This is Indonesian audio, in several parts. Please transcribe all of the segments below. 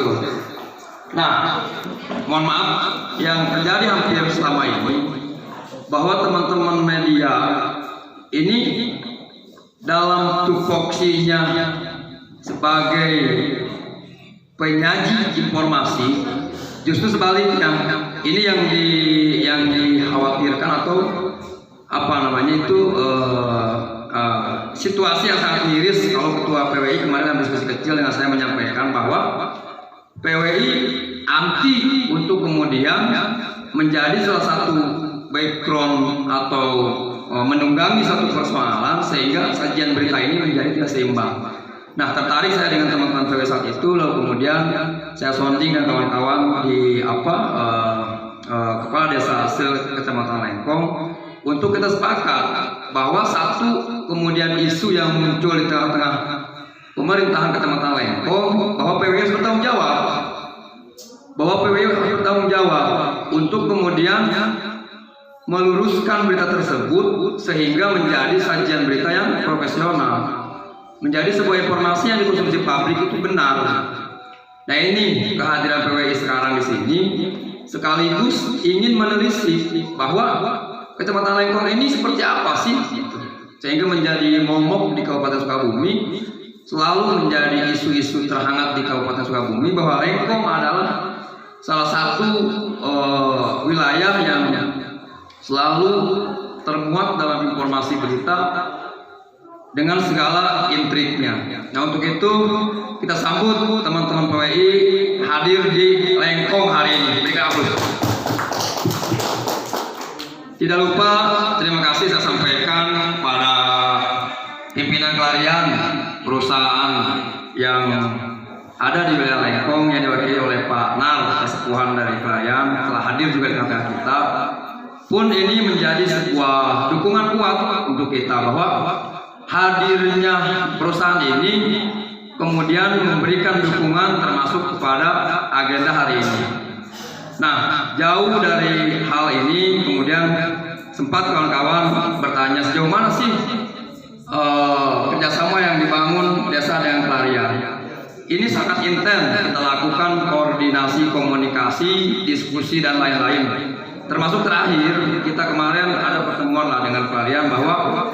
berhasil. Nah, mohon maaf, yang terjadi hampir selama ini bahwa teman-teman media ini dalam tupoksinya sebagai penyaji informasi, justru sebaliknya ini yang dikhawatirkan atau apa namanya itu situasi yang sangat miris kalau ketua PWI kemarin dalam diskusi kecil dengan saya menyampaikan bahwa PWI anti untuk kemudian menjadi salah satu background atau menunggangi satu persoalan sehingga sajian berita ini menjadi tidak seimbang. Nah, tertarik saya dengan teman-teman PWI saat itu, lalu kemudian saya sounding dengan kawan-kawan di Kepala Desa Hasil Kecamatan Lengkong untuk kita sepakat bahwa satu kemudian isu yang muncul di tengah-tengah pemerintahan Kecamatan Lengkong bahwa PWI harus bertanggung jawab, untuk kemudian meluruskan berita tersebut sehingga menjadi sajian berita yang profesional, menjadi sebuah informasi yang dikonsumsi publik itu benar. Nah, ini kehadiran PWI sekarang di sini sekaligus ingin menelisik bahwa Kecamatan Lengkong ini seperti apa sih, sehingga menjadi momok di Kabupaten Sukabumi, selalu menjadi isu-isu terhangat di Kabupaten Sukabumi bahwa Lengkong adalah salah satu wilayah yang selalu termuat dalam informasi berita dengan segala intriknya. Nah, untuk itu kita sambut teman-teman PWI hadir di Lengkong hari ini. Berikan aplaus. Tidak lupa terima kasih saya sampaikan pada pimpinan Klarian, perusahaan yang ada di wilayah Lengkong yang diwakili oleh Pak Nar, kesepuhan dari Klarian, telah hadir juga di tengah kita. Pun ini menjadi sebuah dukungan kuat untuk kita bahwa hadirnya perusahaan ini kemudian memberikan dukungan termasuk kepada agenda hari ini. Nah, jauh dari hal ini kemudian sempat kawan-kawan bertanya sejauh mana sih kerjasama yang dibangun desa dengan Klarian. Ini sangat intens kita lakukan koordinasi, komunikasi, diskusi dan lain-lain. Termasuk terakhir kita kemarin ada pertemuan lah dengan Klarian bahwa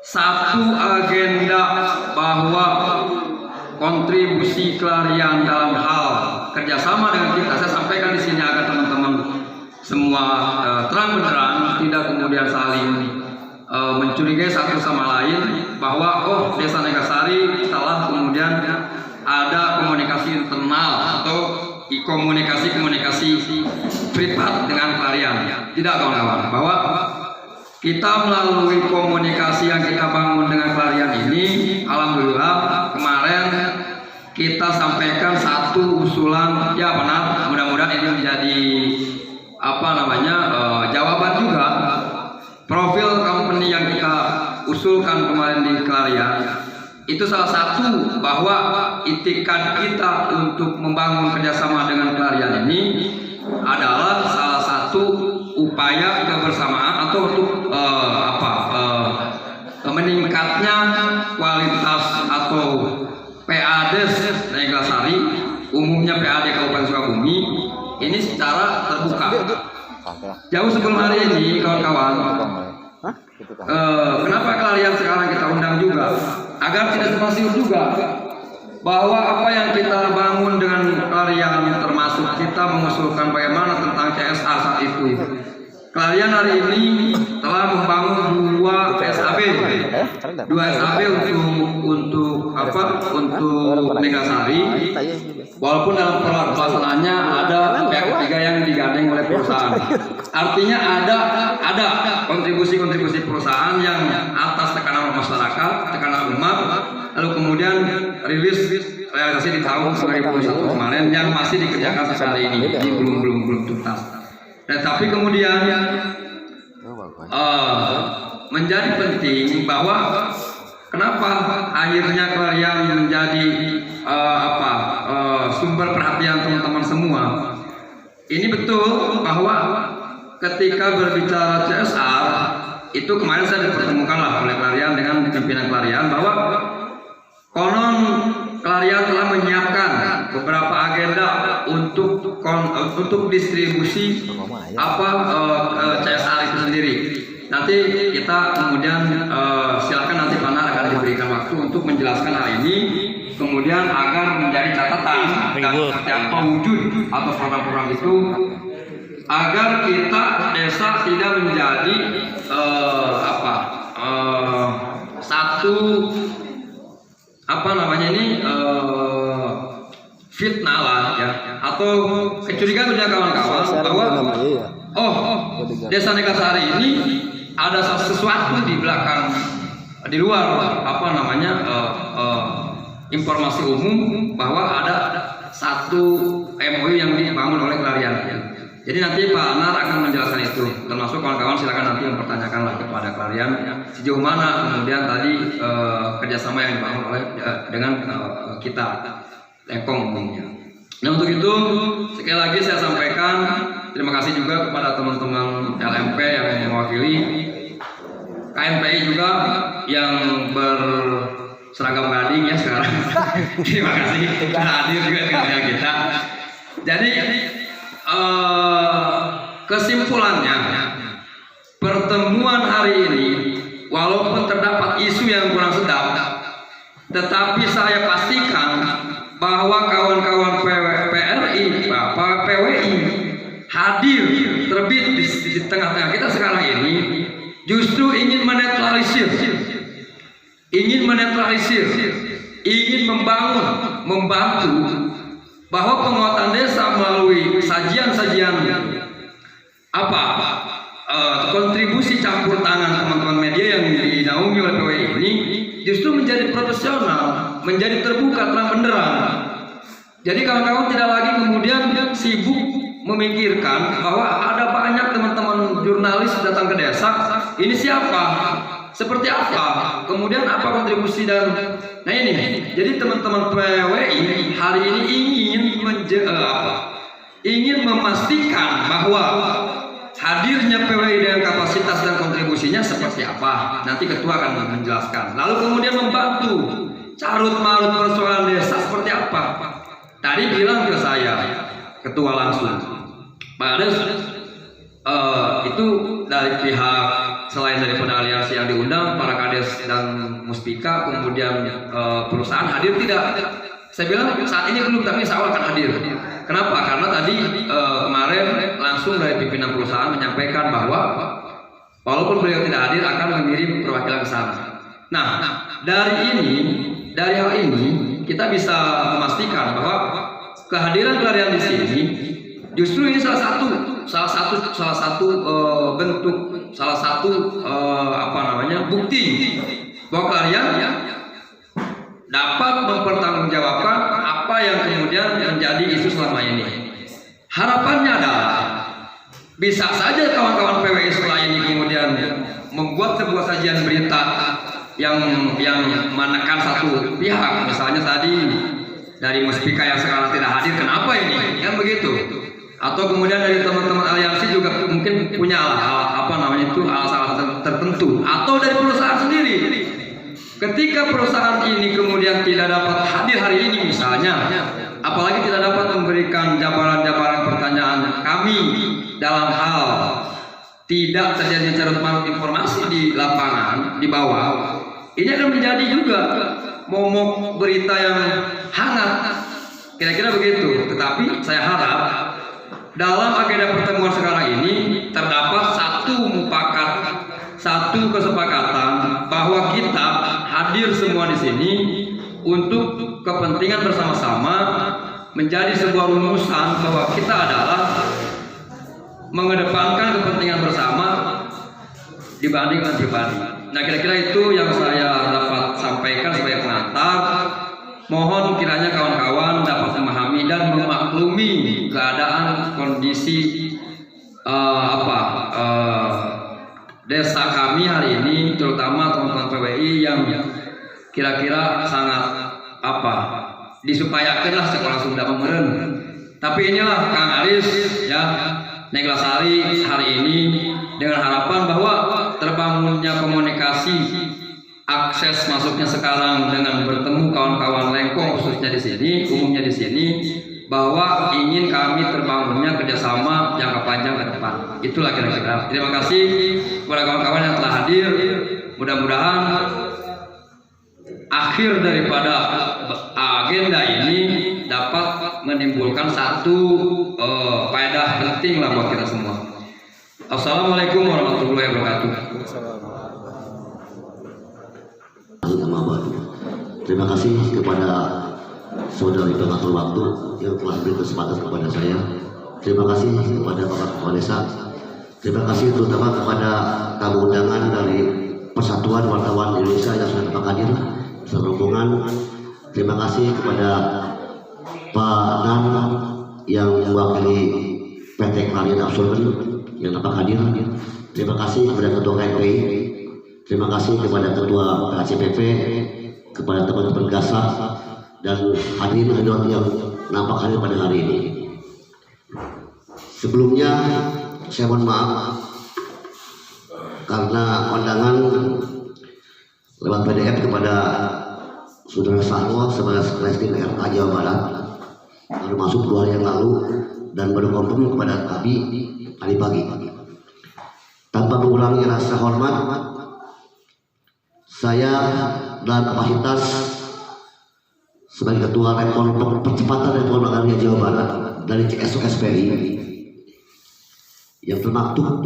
satu agenda bahwa kontribusi Klarian dalam hal kerjasama dengan kita, saya sampaikan di sini agar teman-teman semua terang benderang, tidak kemudian saling mencurigai satu sama lain bahwa Desa Negasari telah kemudian ada komunikasi internal atau komunikasi privat dengan Klarian. Tidak, kawan-kawan, bahwa kita melalui komunikasi yang kita bangun dengan Klarian ini, alhamdulillah kemarin kita sampaikan satu usulan, ya benar, mudah-mudahan ini menjadi jawaban juga. Profil company yang kita usulkan kemarin di Klarian itu salah satu bahwa itikad kita untuk membangun kerjasama dengan Klarian ini adalah salah satu upaya kebersamaan atau untuk meningkatnya kualitas atau PAD Negasari, umumnya PAD Kabupaten Sukabumi ini secara terbuka. Jauh sebelum hari ini, kawan-kawan, kenapa Klarian sekarang kita undang juga agar tidak simpang juga bahwa apa yang kita bangun dengan Klarian, termasuk kita mengusulkan bagaimana tentang CSR saat itu. Klarian hari ini telah membangun dua SAB untuk Negasari, walaupun dalam pelaksanaannya ada pihak ketiga yang digandeng oleh perusahaan. Artinya ada kontribusi perusahaan yang atas tekanan masyarakat, tekanan umat, lalu kemudian rilis realisasi di tahun 2021 kemarin yang masih dikerjakan sampai hari ini, belum tuntas. Dan tapi kemudian menjadi penting bahwa kenapa akhirnya Klarian menjadi sumber perhatian teman-teman semua. Ini betul bahwa ketika berbicara CSR itu kemarin saya dipertemukan lah oleh Klarian dengan pimpinan Klarian bahwa konon Klarian telah menyiapkan beberapa agenda agenda untuk distribusi CSR itu sendiri. Nanti kita kemudian silakan nanti panel akan diberikan waktu untuk menjelaskan hal ini, kemudian agar menjadi catatan dan setiap wujud atau program-program itu, agar kita desa tidak menjadi satu fitnah lah ya, atau kecurigaan punya kawan-kawan bahwa desa Neglasari ini ada sesuatu di belakang, di luar informasi umum bahwa ada satu MOU yang dibangun oleh Clarion. Jadi nanti Pak Anar akan menjelaskan itu, termasuk kawan-kawan silakan nanti mempertanyakan kepada Clarion sejauh mana kemudian tadi kerjasama yang dibangun oleh dengan kita Lengkong umumnya. Nah, untuk itu sekali lagi saya sampaikan terima kasih juga kepada teman-teman LMP yang mewakili, KMPI juga yang berseragam gading ya sekarang. Terima kasih sudah hadir juga di tengah kita. Jadi kesimpulannya, pertemuan hari ini walaupun terdapat isu yang kurang sedap, tetapi saya pastikan bahwa kawan-kawan PWI hadir terbit di tengah-tengah kita sekarang ini justru ingin menetralisir, ingin membantu bahwa penguatan desa melalui sajian-sajian kontribusi campur tangan teman-teman media yang dinaungi oleh PWI ini justru menjadi profesional, menjadi terbuka terang benderang. Jadi kawan-kawan tidak lagi kemudian sibuk memikirkan bahwa ada banyak teman-teman jurnalis datang ke desa, ini siapa, seperti apa, kemudian apa kontribusi dan ini. Jadi teman-teman PWI hari ini ingin memastikan bahwa hadirnya PWI dengan kapasitas dan kontribusinya seperti apa. Nanti ketua akan menjelaskan. Lalu kemudian membantu carut marut persoalan desa seperti apa. Tadi bilang ke saya ketua langsung, Pak Ades, itu dari pihak selain daripada aliansi yang diundang, para kades dan muspika, kemudian perusahaan hadir tidak? Saya bilang saat ini belum, tapi insya Allah akan hadir. Kenapa? Karena tadi kemarin langsung dari pimpinan perusahaan menyampaikan bahwa walaupun beliau tidak hadir akan mengirim perwakilan ke sana. Nah, dari hal ini kita bisa memastikan bahwa kehadiran Clarion di sini justru ini salah satu bentuk, bukti bahwa Clarion dapat mempertanggungjawabkan apa yang kemudian menjadi isu selama ini. Harapannya adalah bisa saja kawan-kawan PWI setelah ini kemudian membuat sebuah sajian berita yang menekan satu pihak, misalnya tadi dari Muspika yang sekarang tidak hadir, kenapa ini? Kan begitu. Atau kemudian dari teman-teman aliansi juga mungkin punya alasan tertentu, atau dari perusahaan sendiri. Ketika perusahaan ini kemudian tidak dapat hadir hari ini misalnya, apalagi tidak dapat memberikan jabaran-jabaran pertanyaan kami dalam hal tidak terjadi carut marut informasi di lapangan, di bawah, ini akan menjadi juga momok berita yang hangat, kira-kira begitu. Tetapi saya harap dalam agenda pertemuan sekarang ini terdapat satu kesepakatan bahwa kita hadir semua di sini untuk kepentingan bersama-sama, menjadi sebuah rumusan bahwa kita adalah mengedepankan kepentingan bersama dibanding dengan pribadi. Nah, kira-kira itu yang saya dapat sampaikan sebagai pengantar. Mohon kiranya kawan-kawan dapat memahami dan memaklumi keadaan kondisi desa kami hari ini, terutama teman-teman PWI yang kira-kira sangat disupayakanlah sekolah Sunda Pemeren. Tapi inilah Kang Aris ya, Neglasari hari ini dengan harapan bahwa terbangunnya komunikasi, akses masuknya sekarang dengan bertemu kawan-kawan Lengkong khususnya di sini, umumnya di sini, bahwa ingin kami terbangunnya kerjasama jangka panjang ke depan. Itulah kira-kira. Terima kasih kepada kawan-kawan yang telah hadir. Mudah-mudahan akhir daripada agenda ini dapat menimbulkan satu faedah penting lah buat kita semua. Assalamualaikum warahmatullahi wabarakatuh. Terima kasih kepada saudari pengatur waktu yang telah beri kesempatan kepada saya. Terima kasih kepada Bapak Kepala Desa. Terima kasih terutama kepada tamu undangan dari Persatuan Wartawan Indonesia yang sudah dapat hadir serombongan. Terima kasih kepada Pak Nan yang mewakili PT Klarian Absorben yang dapat hadir. Terima kasih kepada Ketua KPI. Terima kasih kepada Ketua KCPP, kepada teman-teman Gasah dan hadirin yang nampak hadir pada hari ini. Sebelumnya saya mohon maaf karena undangan lewat PDF kepada Saudara Sahwa sebagai Sekrestin RK Jawa Barat baru masuk 2 hari yang lalu dan baru konfirm kepada kami tadi pagi. Tanpa mengurangi rasa hormat, saya dalam kapasitas sebagai Ketua Percepatan Reforma Agraria Jawa Barat dari CSO-SPI yang termaktub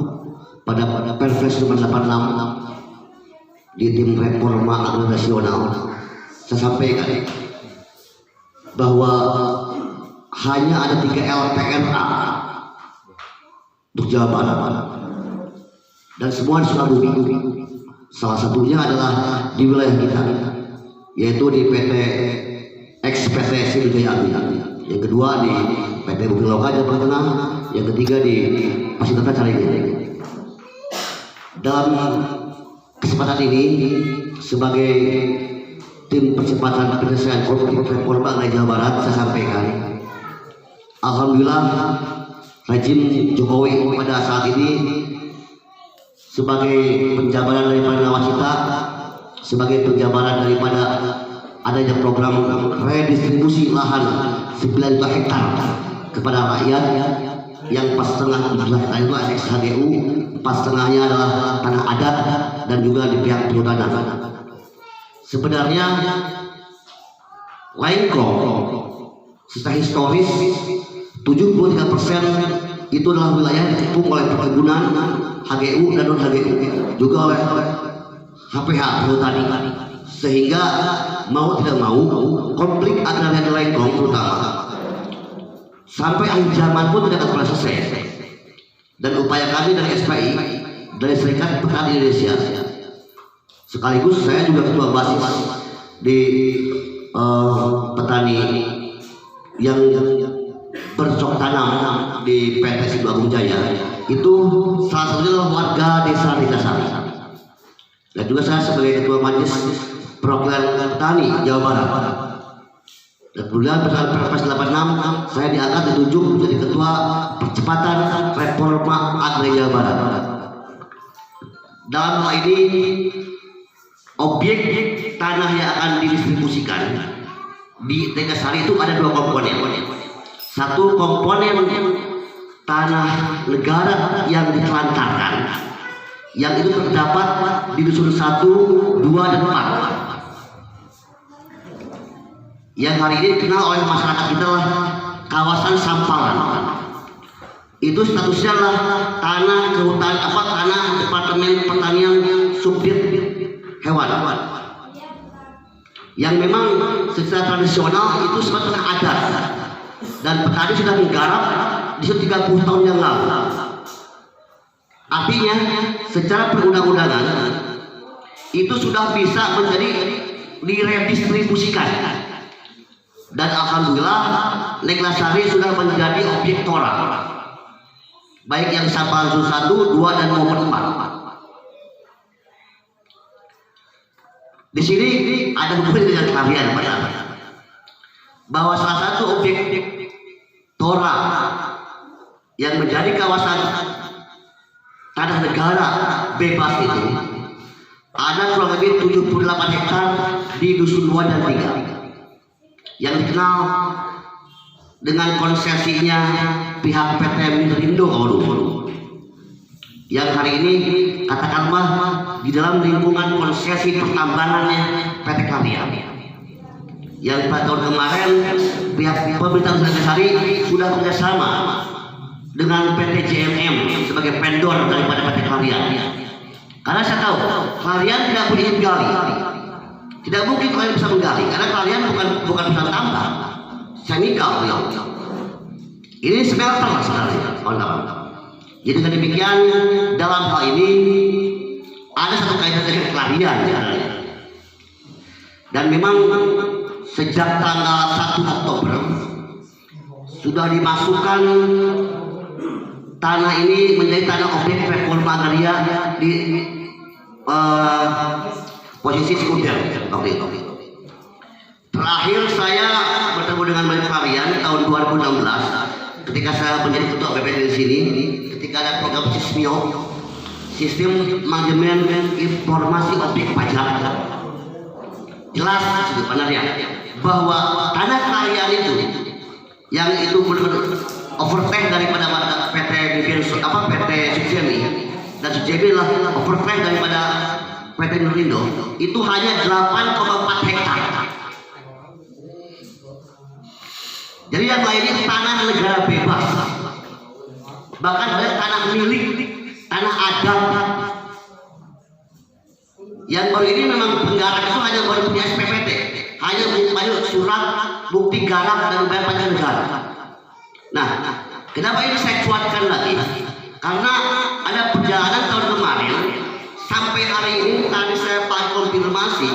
pada Perpres nomor 86 di tim reforma agraria nasional, saya sampaikan bahwa hanya ada 3 LPRA untuk Jawa Barat dan semua di Sukabumi. Salah satunya adalah di wilayah kita, yaitu di PT PT Sriwijaya Agri, yang kedua di PT Bumi Loka Jawa Tengah, yang ketiga di Pasitata Caringin. Dalam kesempatan ini sebagai tim percepatan penyelesaian konflik reforma agraria Jawa Barat, saya sampaikan alhamdulillah rezim Jokowi pada saat ini sebagai penjabaran daripada nawacita, sebagai penjabaran daripada adanya program redistribusi lahan 9 hektar kepada rakyat yang pas setengah jumlah tanah itu aneks HGU, pas setengahnya adalah tanah adat dan juga di pihak perhutanan. Sebenarnya Lengkong secara historis 73% itu adalah wilayah yang dikepung oleh perkebunan HGU dan non HGU, juga oleh HPH perhutani, sehingga mau tidak mau konflik agraria di Lengkong terutama sampai akhir zaman pun tidak akan pernah selesai. Dan upaya kami dari SPI, dari Serikat Petani Indonesia, sekaligus saya juga ketua basis di petani yang bercocok tanam di PT Sido Agung Jaya, itu salah satunya adalah warga desa Ringasari. Dan juga saya sebagai ketua majelis perwakilan petani Jawa Barat. Dan kemudian berdasarkan Perpres 86 saya diangkat ditunjuk menjadi ketua percepatan reforma agraria Jawa Barat. Dalam hal ini objek tanah yang akan didistribusikan di Ringasari itu ada 2 komponen. Satu komponen tanah negara yang ditelantarkan, yang itu terdapat di dusun 1, 2, dan 4, yang hari ini dikenal oleh masyarakat kita lah kawasan Sampalan. Itu statusnya lah tanah kehutanan tanah Departemen Pertanian Subdit Hewan, yang memang secara tradisional itu sebagai tanah adat dan petani sudah menggarap di 30 tahun yang lalu. Artinya secara perundang-undangan itu sudah bisa menjadi diredistribusikan, dan alhamdulillah Neglasari sudah menjadi objek tora, baik yang Sampalan 1, 2, dan maupun 4. Di sini ada hubungan dengan kalian bahwa salah satu objek tora yang menjadi kawasan tanah negara bebas itu ada kurang lebih 78 hektar di dusun 2 dan 3 yang dikenal dengan konsesinya pihak PT Mindrindo yang hari ini katakanlah di dalam lingkungan konsesi pertambangannya PT Karya yang pada tahun kemarin pihak pemerintah Nusantara sudah bekerjasama dengan PT JMM sebagai vendor daripada PT Karya. Karena saya tahu kalian tidak punya gali, tidak mungkin kalian bisa menggali karena kalian bukan perusahaan tambang, chemical. Ini smelter lah sebenarnya, kawan-kawan. Jadi dengan demikian dalam hal ini ada satu kaitan dengan kalian sebenarnya. Dan memang sejak tanggal 1 Oktober sudah dimasukkan tanah ini menjadi tanah objek reforma agraria di posisi sekunder waktu itu. Terakhir saya bertemu dengan banyak kalian tahun 2016 ketika saya menjadi ketua BPD di sini, ketika ada program sistem manajemen informasi objek pajak. Jelas sebenarnya bahwa tanah kalian itu yang itu benar-benar overtake daripada PT Suksemi dan Suksemi lah overtake daripada PT Mindrindo itu hanya 8,4 hektar. Jadi yang lain ini tanah negara bebas, bahkan ada tanah milik, tanah adat. Yang baru ini memang penggarap itu hanya baru punya SPPT, hanya punya surat bukti garap dan bayar pajak negara. Nah, kenapa ini saya cuatkan lagi? Karena ada perjalanan tahun kemarin sampai hari ini tadi saya konfirmasi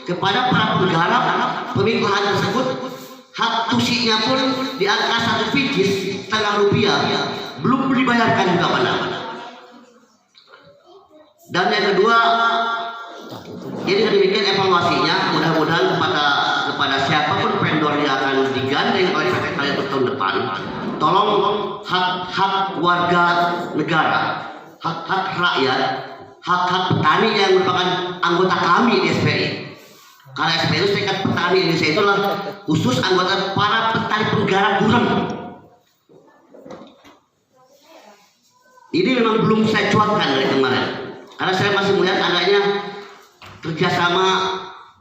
kepada para penggarap pemilik lahan tersebut, hak tusinya pun di angka 1 fijis setengah rupiah belum dibayarkan juga pada. Dan yang kedua, jadi demikian evaluasinya, mudah-mudahan kepada siapapun vendor yang akan digandeng oleh PT Karya untuk tahun depan, tolong hak warga negara, hak rakyat, hak petani yang merupakan anggota kami di SPI. Karena SPI itu Serikat Petani Indonesia itulah khusus anggota para petani penggarap gurem. Ini memang belum saya cuatkan dari kemarin, karena saya masih melihat adanya kerjasama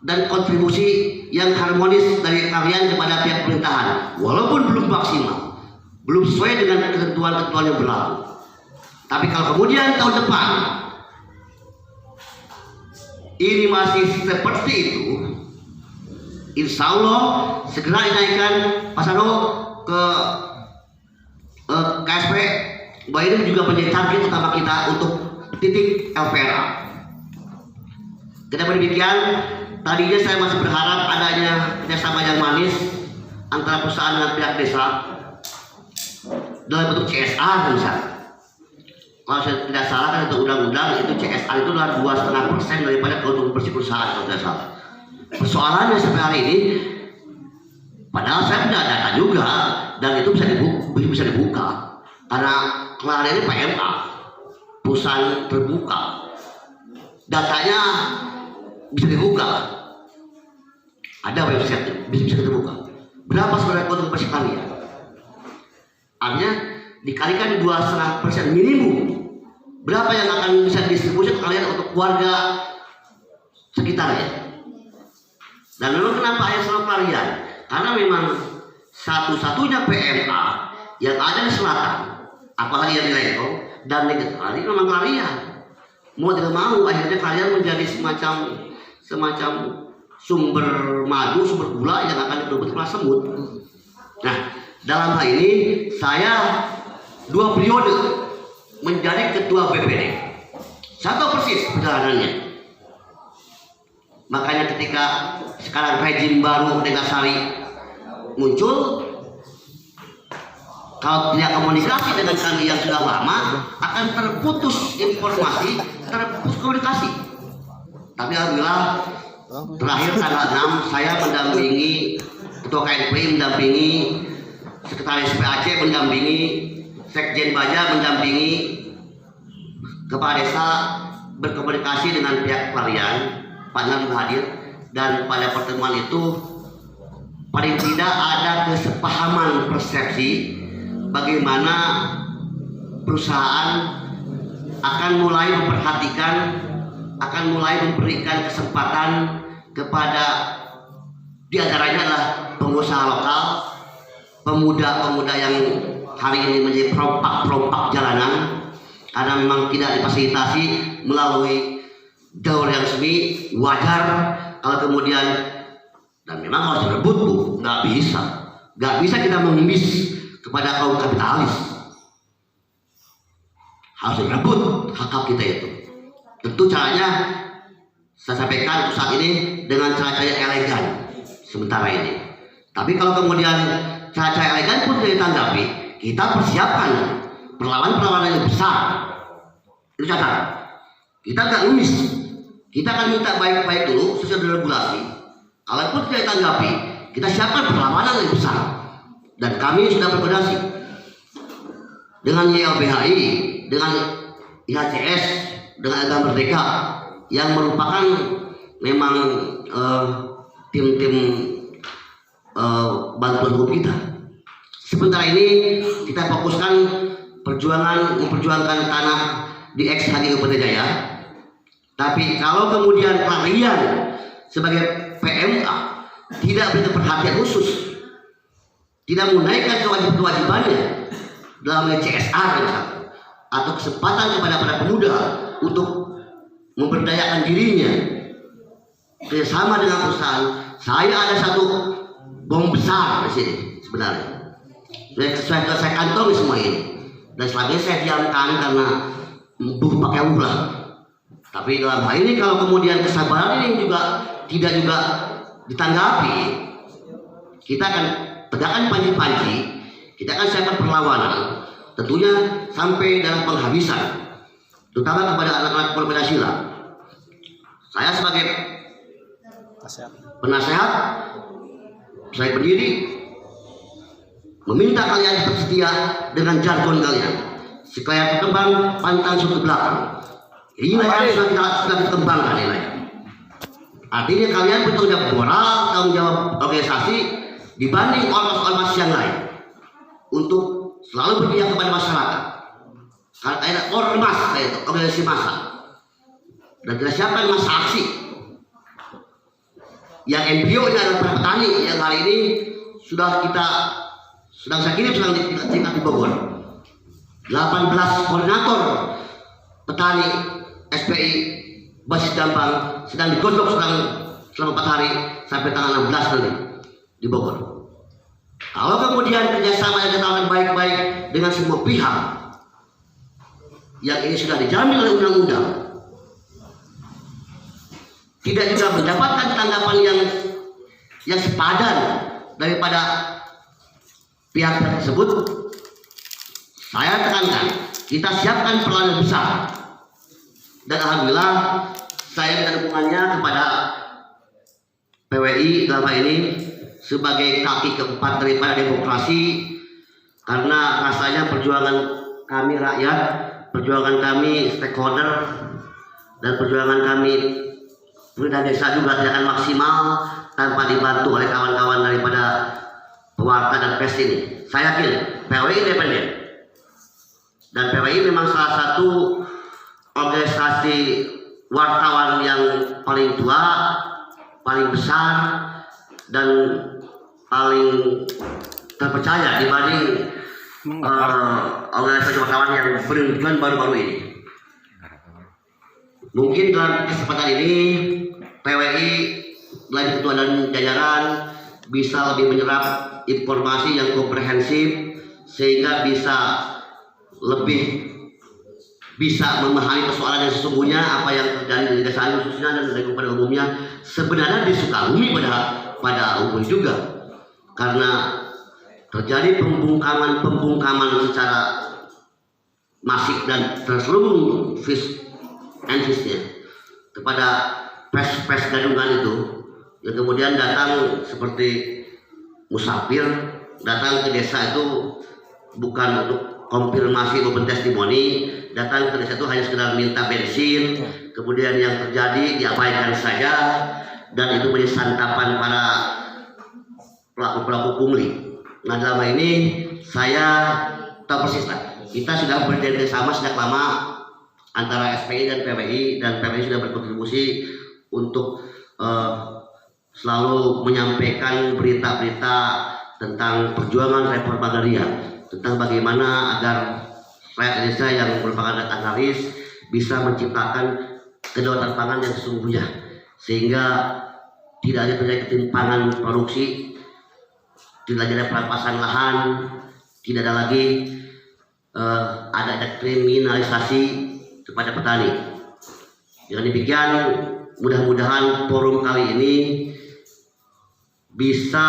dan kontribusi yang harmonis dari kalian kepada pihak pemerintahan, walaupun belum maksimal, belum sesuai dengan ketentuan-ketentuan yang berlaku. Tapi kalau kemudian tahun depan ini masih seperti itu, insya Allah segera dinaikkan Pak Sano ke KSP, bahwa ini juga menjadi target utama kita untuk titik LPRA. Kenapa demikian? Tadinya saya masih berharap adanya kerjasama yang manis antara perusahaan dengan pihak desa dalam bentuk CSR misalnya. Kalau saya tidak salah kan untuk undang-undang itu CSR itu adalah 2,5% daripada keuntungan bersih perusahaan kalau tidak salah. Persoalannya sampai hari ini, padahal saya punya data juga dan itu bisa dibuka karena kemarin ini PMA perusahaan terbuka, datanya bisa dibuka, ada website bisa terbuka. Berapa sebenarnya keuntungan bersih kalian? Artinya dikalikan 2,5% minimum, berapa yang akan bisa distribusi ke kalian untuk keluarga sekitarnya? Dan memang kenapa hanya selalu kalian? Karena memang satu-satunya PMA yang ada di selatan, apalagi yang di Lengkong dan di Getari, memang kalian. Mau tidak mau akhirnya kalian menjadi semacam sumber madu, sumber gula yang akan direbut oleh semut. Nah, dalam hal ini saya 2 periode menjadi ketua BPD. Saya tahu persis perjalanannya. Makanya ketika sekarang rejim baru dengan Sari muncul, kalau tidak komunikasi dengan kami yang sudah lama, akan terputus informasi, terputus komunikasi. Tapi alhamdulillah terakhir tanggal 6 saya mendampingi ketua KNPI, mendampingi sekretaris PAC, mendampingi Sekjen Baja, mendampingi kepala desa berkomunikasi dengan pihak kalian. Pak Nadiem hadir dan pada pertemuan itu paling tidak ada kesepahaman persepsi bagaimana perusahaan akan mulai memperhatikan, akan mulai memberikan kesempatan kepada diantaranya adalah pengusaha lokal, pemuda-pemuda yang hari ini menjadi perompak-perompak jalanan karena memang tidak difasilitasi melalui jalur yang resmi. Wajar kalau kemudian, dan memang harus direbut Bu, nggak bisa kita mengemis kepada kaum kapitalis, harus direbut hak-hak kita itu. Tentu caranya saya sampaikan saat ini dengan cara-cara yang elegan sementara ini. Tapi kalau kemudian cara-cara elegan pun tidak ditanggapi, kita persiapkan perlawanan-perlawanan yang besar. Itu catat. Kita nggak numis. Kita akan minta baik-baik dulu sesuai dengan regulasi. Kalaupun tidak ditanggapi, kita siapkan perlawanan yang besar. Dan kami sudah berkoordinasi dengan YLBHI, dengan IHCS, dengan Agama Merdeka yang merupakan memang tim-tim bantuan hukum kita. Sementara ini kita fokuskan memperjuangkan tanah di XHG Banda Jaya. Tapi kalau kemudian kalian sebagai PMA tidak beri perhatian khusus, tidak menaikkan kewajibannya dalam CSR misalnya, atau kesempatan kepada para pemuda untuk memberdayakan dirinya bersama dengan perusahaan, saya ada satu bom besar di sini sebenarnya. Saya kantongi semua ini, dan selama ini saya diamkan karena pakai ulah. Tapi dalam hal ini kalau kemudian kesabaran ini tidak ditanggapi, kita akan tegakkan panji-panji, kita akan siapkan perlawanan, tentunya sampai dalam penghabisan, terutama kepada anak-anak Pancasila. Saya sebagai penasehat, saya berdiri meminta kalian bersedia dengan jargon kalian, sekalian berkembang pantang surut ke belakang. Inilah yang sudah dikembangkan nilai. Artinya kalian bertanggung jawab moral, tanggung jawab organisasi dibanding ormas-ormas yang lain untuk selalu berpihak kepada masyarakat. Karena ada ormas itu organisasi massa, dan kita siapkan masa aksi yang embrio adalah para petani yang hari ini sedang saya kirim sedang di Bogor. 18 koordinator petani SPI basis Dampang sedang digodok selama 4 hari sampai tanggal 16 nanti di Bogor. Kalau kemudian kerjasama yang kita baik-baik dengan semua pihak yang ini sudah dijamin oleh undang-undang, tidak juga mendapatkan tanggapan yang sepadan daripada pihak tersebut, saya tekankan kita siapkan perlawanan besar. Dan alhamdulillah saya minta dukungannya kepada PWI dalam hal ini sebagai kaki keempat daripada demokrasi, karena rasanya perjuangan kami rakyat, perjuangan kami stakeholder, dan perjuangan kami pemerintah desa juga tidak akan maksimal tanpa dibantu oleh kawan-kawan daripada pewarta dan pers ini. Saya yakin PWI independen, dan PWI memang salah satu organisasi wartawan yang paling tua, paling besar, dan paling terpercaya dibanding organisasi wartawan yang bertujuan baru-baru ini. Mungkin dalam kesempatan ini PWI melalui ketua dan jajaran bisa lebih menyerap informasi yang komprehensif sehingga bisa memahami persoalan yang sesungguhnya, apa yang terjadi di desa khususnya dan pada umumnya, sebenarnya di Sukabumi pada umumnya juga, karena terjadi pembungkaman secara masif dan terselubung kepada pers gadungan itu, yang kemudian datang seperti musafir, datang ke desa itu bukan untuk konfirmasi maupun testimoni, datang ke desa itu hanya sekedar minta bensin, kemudian yang terjadi diabaikan saja, dan itu menjadi santapan para pelaku-pelaku pungli. Nah dalam hal ini saya tahu persis lah, kita sudah berdiri sama sejak lama antara SPI dan PWI, dan PWI sudah berkontribusi untuk selalu menyampaikan berita-berita tentang perjuangan reforma agraria, tentang bagaimana agar rakyat Indonesia yang merupakan agraris bisa menciptakan kedaulatan pangan yang sesungguhnya, sehingga tidak ada terjadi ketimpangan produksi, tidak ada perampasan lahan, tidak ada lagi ada kriminalisasi kepada petani. Dengan demikian, mudah-mudahan forum kali ini bisa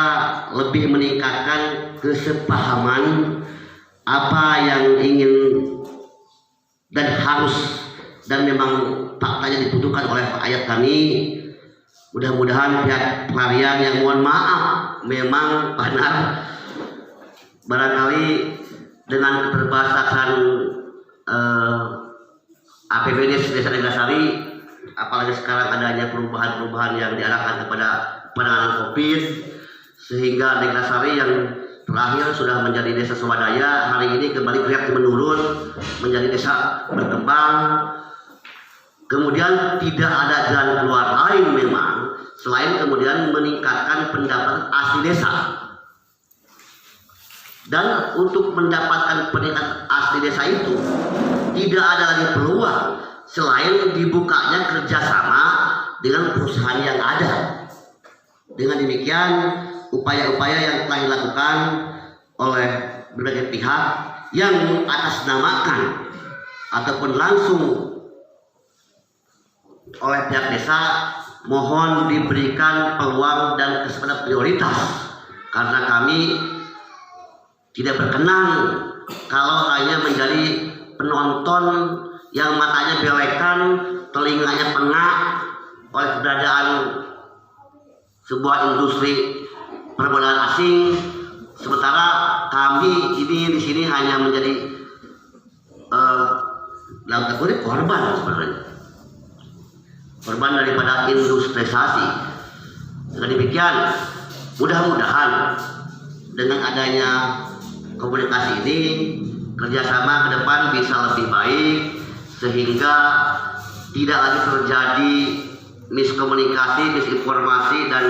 lebih meningkatkan kesepahaman apa yang ingin dan harus dan memang faktanya dibutuhkan oleh rakyat kami. Mudah-mudahan pihak pelarian yang mohon maaf memang benar barangkali dengan keterbatasan APBD Desa Neglasari, apalagi sekarang adanya perubahan-perubahan yang diarahkan kepada penanganan COVID, sehingga Neglasari yang terakhir sudah menjadi desa swadaya hari ini kembali kelihatan menurun menjadi desa berkembang. Kemudian tidak ada jalan keluar lain memang selain kemudian meningkatkan pendapatan asli desa. Dan untuk mendapatkan peningkatan asli desa itu tidak ada lagi peluang selain dibukanya kerjasama dengan perusahaan yang ada. Dengan demikian, upaya-upaya yang telah dilakukan oleh berbagai pihak yang mengatasnamakan ataupun langsung oleh pihak desa, mohon diberikan peluang dan kesempatan prioritas, karena kami tidak berkenan kalau hanya menjadi penonton yang matanya belekan, telinganya pengak oleh keberadaan sebuah industri permodalan asing, sementara kami ini di sini hanya menjadi dalam kategori korban sebenarnya, korban daripada industrialisasi. Dengan demikian, mudah-mudahan dengan adanya komunikasi ini, kerjasama ke depan bisa lebih baik, sehingga tidak lagi terjadi miskomunikasi, misinformasi, dan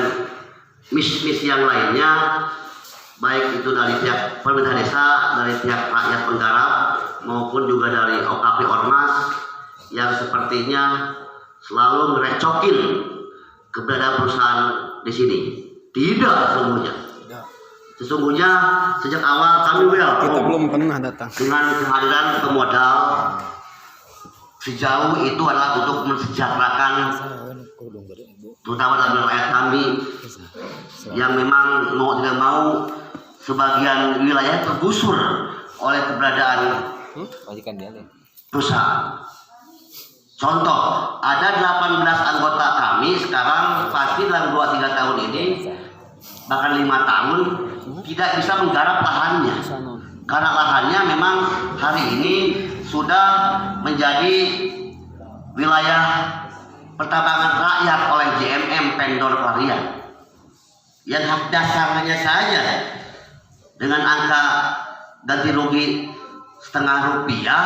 mis-mis yang lainnya, baik itu dari pihak pemerintah desa, dari pihak rakyat penggarap, maupun juga dari OKP Ormas yang sepertinya selalu merecokin keberadaan perusahaan di sini. Tidak semuanya. Sesungguhnya sejak awal kami kita belum pernah datang dengan kehadiran pemodal sejauh itu adalah untuk mensejahterakan terutama dalam rakyat kami yang memang mau tidak mau sebagian wilayah tergusur oleh keberadaan perusahaan. Contoh, ada 18 anggota kami sekarang pasti dalam 2-3 tahun ini, bahkan 5 tahun tidak bisa menggarap lahannya, karena lahannya memang hari ini sudah menjadi wilayah pertambangan rakyat oleh JMM vendor pelarian yang hak dasarnya saja dengan angka ganti rugi setengah rupiah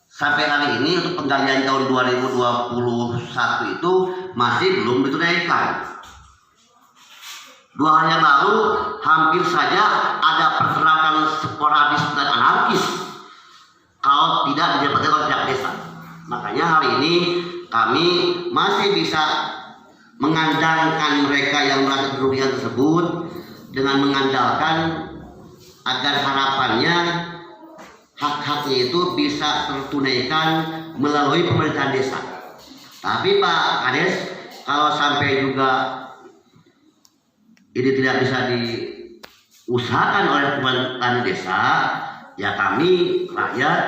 sampai hari ini untuk penggalian tahun 2021 itu masih belum ditunaikan. 2 hari yang lalu hampir saja ada pergerakan sporadis dan anarkis kalau tidak didapatkan oleh pihak desa. Makanya hari ini kami masih bisa mengandalkan mereka yang merasa kerugian tersebut dengan mengandalkan agar harapannya hak-haknya itu bisa tertunaikan melalui pemerintahan desa. Tapi Pak Kades, kalau sampai juga ini tidak bisa diusahakan oleh pemerintahan desa, ya kami rakyat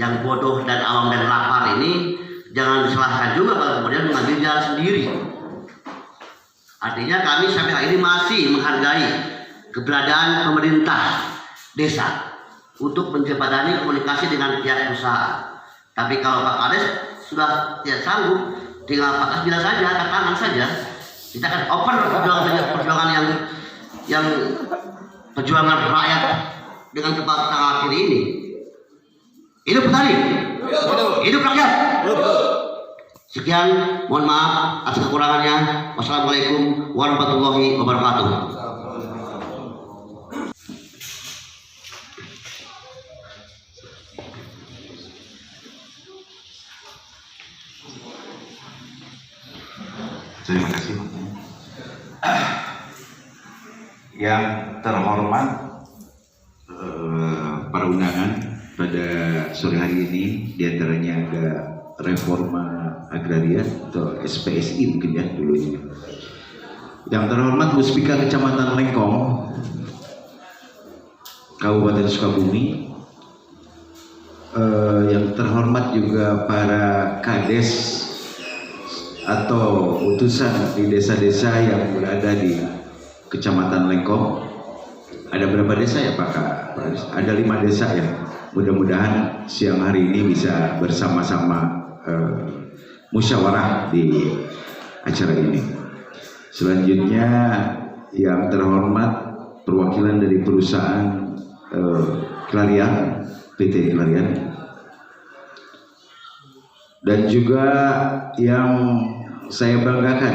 yang bodoh dan awam dan lapar ini jangan disalahkan juga kalau kemudian mengambil jalan sendiri. Artinya kami sampai hari ini masih menghargai keberadaan pemerintah desa untuk menjembatani komunikasi dengan pihak usaha. Tapi kalau Pak Kades sudah tidak sanggup, tinggal Pak Kades bilang saja, angkat tangan saja. Kita akan open perjuangan yang yang perjuangan rakyat dengan kepala kiri ini. Hidup petani, hidup rakyat. Sekian, mohon maaf atas kekurangannya. Wassalamualaikum warahmatullahi wabarakatuh. Terima kasih. Yang terhormat para undangan pada sore hari ini, diantaranya ada Reforma Agraria atau SPSI mungkin ya dulunya. Yang terhormat Muspika Kecamatan Lengkong, Kabupaten Sukabumi. Yang terhormat juga para kades atau utusan di desa-desa yang berada di Kecamatan Lengkong. Ada berapa desa ya Pak? Ada 5 desa ya. Mudah-mudahan siang hari ini bisa bersama-sama musyawarah di acara ini. Selanjutnya yang terhormat perwakilan dari perusahaan Clarian, PT Clarian, dan juga yang saya banggakan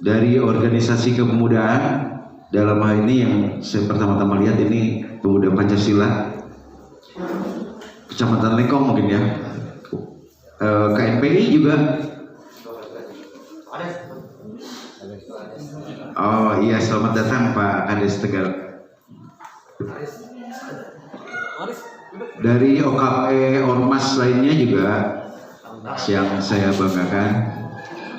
dari organisasi kepemudaan. Dalam hal ini yang saya pertama-tama lihat ini pemuda Pancasila Kecamatan Lengkong mungkin ya. KNPI juga. Oh iya, selamat datang Pak Kades Tegal. Dari OKP Ormas lainnya juga yang saya banggakan.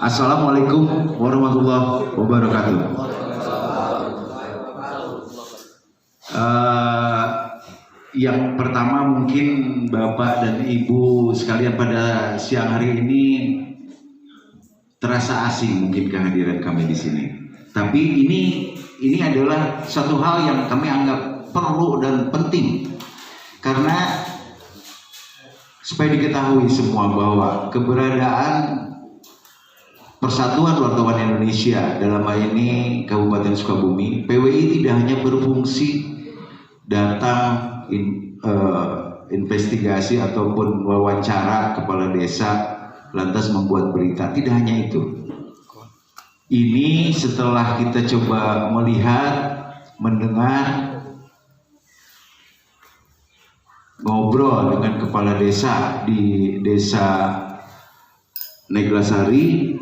Assalamualaikum warahmatullahi wabarakatuh. Yang pertama mungkin Bapak dan Ibu sekalian pada siang hari ini terasa asing mungkin kehadiran kami di sini. Tapi ini adalah satu hal yang kami anggap perlu dan penting, karena supaya diketahui semua bahwa keberadaan Persatuan Wartawan Indonesia, dalam hal ini Kabupaten Sukabumi, PWI tidak hanya berfungsi datang investigasi ataupun wawancara kepala desa lantas membuat berita. Tidak hanya itu. Ini setelah kita coba melihat, mendengar, ngobrol dengan kepala desa di desa Neglasari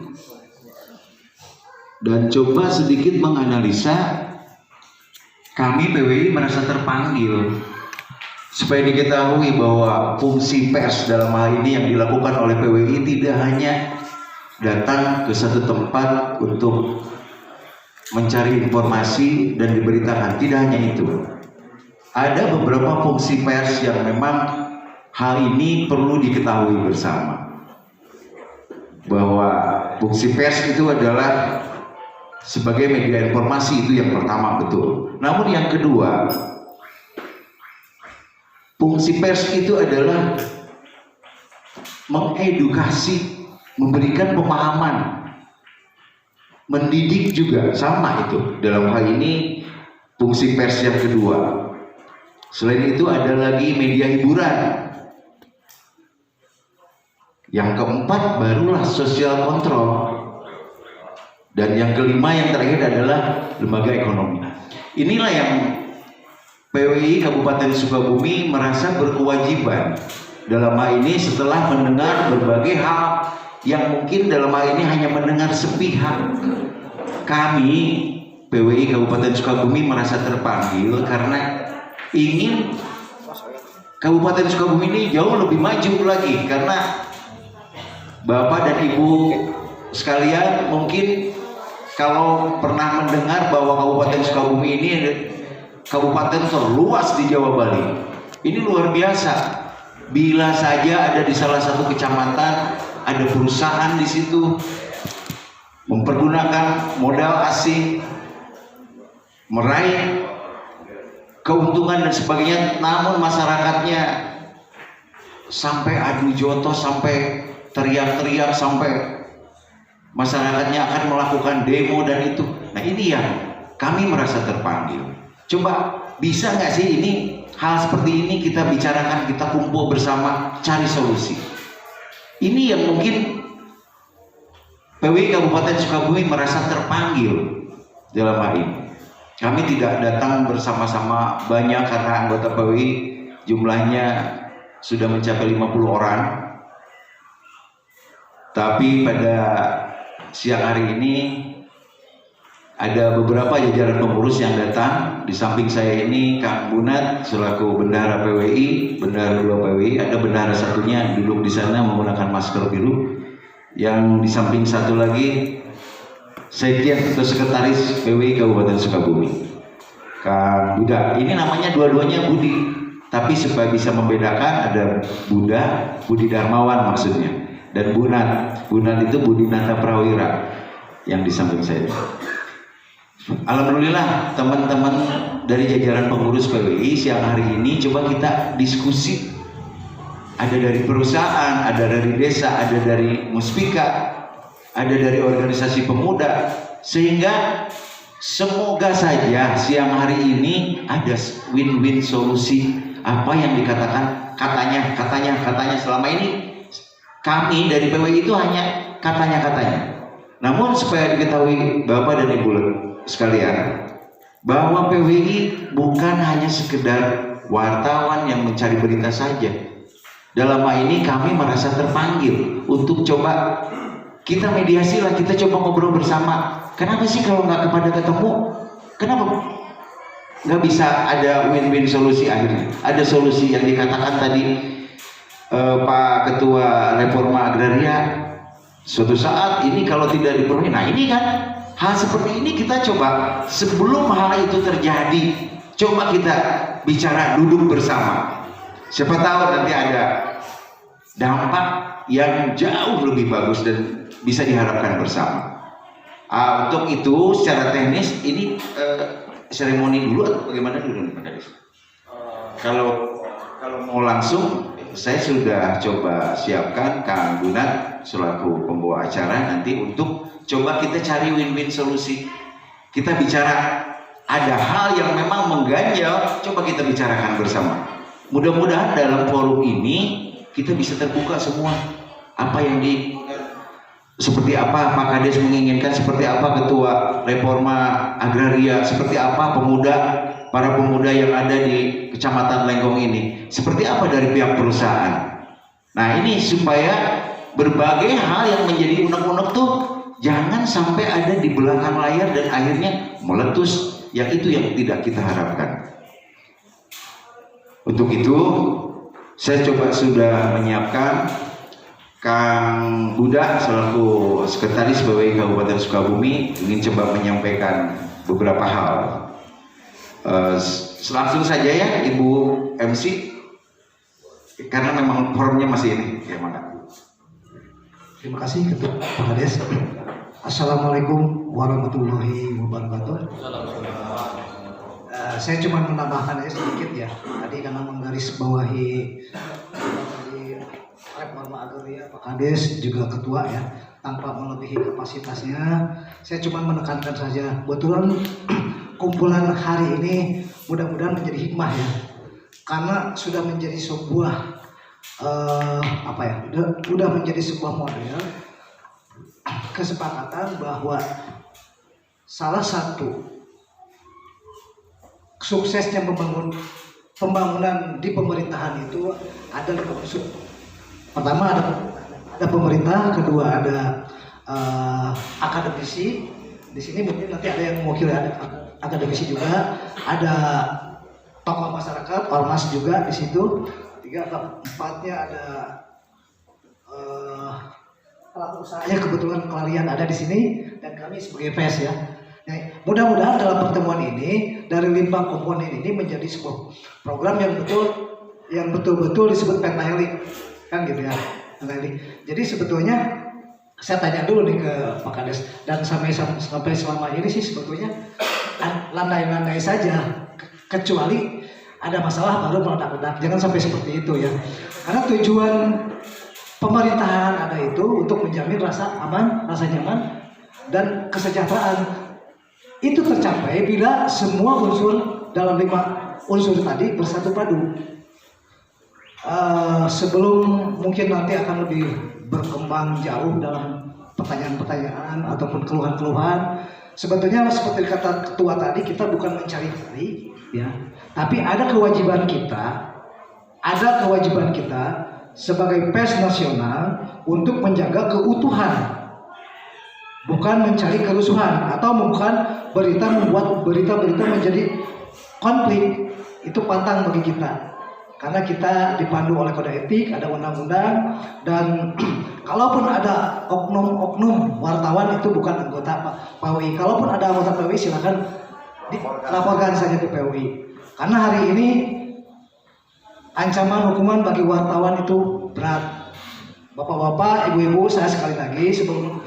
dan coba sedikit menganalisa, kami PWI merasa terpanggil supaya diketahui bahwa fungsi pers dalam hal ini yang dilakukan oleh PWI tidak hanya datang ke satu tempat untuk mencari informasi dan diberitakan. Tidak hanya itu, ada beberapa fungsi pers yang memang hal ini perlu diketahui bersama, bahwa fungsi pers itu adalah sebagai media informasi. Itu yang pertama, betul. Namun yang kedua, fungsi pers itu adalah mengedukasi, memberikan pemahaman, mendidik juga, sama itu. Dalam hal ini fungsi pers yang kedua. Selain itu ada lagi media hiburan. Yang keempat barulah sosial kontrol. Dan yang kelima, yang terakhir adalah lembaga ekonomi. Inilah yang PWI Kabupaten Sukabumi merasa berkewajiban dalam hal ini setelah mendengar berbagai hal yang mungkin dalam hal ini hanya mendengar sepihak. Kami PWI Kabupaten Sukabumi merasa terpanggil karena ingin Kabupaten Sukabumi ini jauh lebih maju lagi, karena Bapak dan Ibu sekalian mungkin kalau pernah mendengar bahwa Kabupaten Sukabumi ini kabupaten terluas di Jawa Bali. Ini luar biasa. Bila saja ada di salah satu kecamatan ada perusahaan di situ mempergunakan modal asing, meraih keuntungan dan sebagainya, namun masyarakatnya sampai adu jotos, sampai teriak-teriak, sampai masyarakatnya akan melakukan demo dan itu. Nah, ini yang kami merasa terpanggil. Coba bisa nggak sih ini hal seperti ini kita bicarakan, kita kumpul bersama cari solusi. Ini yang mungkin PWI Kabupaten Sukabumi merasa terpanggil dalam hal ini. Kami tidak datang bersama-sama banyak karena anggota PWI jumlahnya sudah mencapai 50 orang. Tapi pada siang hari ini ada beberapa jajaran pengurus yang datang. Di samping saya ini Kang Bunat selaku bendahara PWI, bendahara 2 PWI, ada bendahara satunya duduk di sana menggunakan masker biru. Yang di samping satu lagi Sekjen atau Sekretaris PWI Kabupaten Sukabumi, Kang Buda. Ini namanya dua-duanya Budi, tapi supaya bisa membedakan ada Budi Darmawan maksudnya, dan Bunat itu Budi Nata Prawira yang di samping saya. Alhamdulillah teman-teman dari jajaran pengurus PWI siang hari ini coba kita diskusi. Ada dari perusahaan, ada dari desa, ada dari Muspika, ada dari organisasi pemuda, sehingga semoga saja siang hari ini ada win-win solusi. Apa yang dikatakan katanya selama ini kami dari PWI itu hanya katanya. Namun supaya diketahui Bapak dan Ibu sekalian bahwa PWI bukan hanya sekedar wartawan yang mencari berita saja. Dalam hal ini kami merasa terpanggil untuk coba kita mediasi lah, kita coba ngobrol bersama. Kenapa sih kalau nggak kepada ketemu? Kenapa nggak bisa ada win-win solusi akhirnya? Ada solusi yang dikatakan tadi Pak Ketua Reforma Agraria. Suatu saat ini kalau tidak dipenuhi, nah ini kan hal seperti ini kita coba sebelum hal itu terjadi, coba kita bicara duduk bersama. Siapa tahu nanti ada dampak yang jauh lebih bagus dan bisa diharapkan bersama. Untuk itu secara teknis ini seremoni dulu atau bagaimana dulu Pak Kades? Kalau mau langsung saya sudah coba siapkan Kang Bunat selaku pembawa acara nanti untuk coba kita cari win-win solusi. Kita bicara ada hal yang memang mengganjal, coba kita bicarakan bersama. Mudah-mudahan dalam forum ini kita bisa terbuka semua. Apa yang seperti apa Pak Kades menginginkan, seperti apa Ketua Reforma Agraria, seperti apa para pemuda yang ada di Kecamatan Lenggong ini, seperti apa dari pihak perusahaan. Nah ini supaya berbagai hal yang menjadi unek-unek tuh jangan sampai ada di belakang layar dan akhirnya meletus, yang itu yang tidak kita harapkan. Untuk itu saya coba sudah menyiapkan Kang Buda selaku Sekretaris PWI Kabupaten Sukabumi ingin coba menyampaikan beberapa hal. Langsung saja ya Ibu MC, karena memang forumnya masih ini. Ya, makasih. Terima kasih Ketua Pak Kades. Assalamualaikum warahmatullahi wabarakatuh. Saya cuma menambahkan sedikit ya. Tadi karena menggarisbawahi dari Reforma Agraria Pak Kades juga Ketua ya, tanpa melebihi kapasitasnya, saya cuma menekankan saja. Kebetulan kumpulan hari ini mudah-mudahan menjadi hikmah ya, karena sudah menjadi sebuah sudah menjadi sebuah model kesepakatan bahwa salah satu suksesnya pembangunan di pemerintahan itu ada 5 unsur. Pertama ada pemerintah, kedua ada akademisi. Di sini mungkin nanti ada yang mewakili akademisi juga, ada tokoh masyarakat, ormas juga di situ. 3, 4-nya ada pelaku usahanya, kebetulan kalian ada di sini dan kami sebagai PES ya. Nah, mudah-mudahan dalam pertemuan ini dari 5 komponen ini menjadi sebuah program yang betul-betul disebut pentahelik kan gitu ya. Pentahelik. Jadi sebetulnya saya tanya dulu nih ke Pak Kades, dan sampai selama ini sih sebetulnya landai-landai saja, kecuali ada masalah baru meledak-ledak. Jangan sampai seperti itu ya. Karena tujuan pemerintahan ada itu untuk menjamin rasa aman, rasa nyaman dan kesejahteraan itu tercapai bila semua unsur dalam 5 unsur tadi bersatu padu. Sebelum mungkin nanti akan lebih berkembang jauh dalam pertanyaan-pertanyaan ataupun keluhan-keluhan, sebetulnya seperti kata ketua tadi, kita bukan mencari-cari, ya, tapi ada kewajiban kita sebagai pers nasional untuk menjaga keutuhan, bukan mencari kerusuhan atau bukan membuat berita-berita menjadi konflik. Itu pantang bagi kita. Karena kita dipandu oleh kode etik, ada undang-undang, dan kalaupun ada oknum-oknum wartawan itu bukan anggota PWI. Kalaupun ada anggota PWI silakan dilaporkan saja ke PWI. Karena hari ini ancaman hukuman bagi wartawan itu berat. Bapak-bapak, ibu-ibu, saya sekali lagi sebelum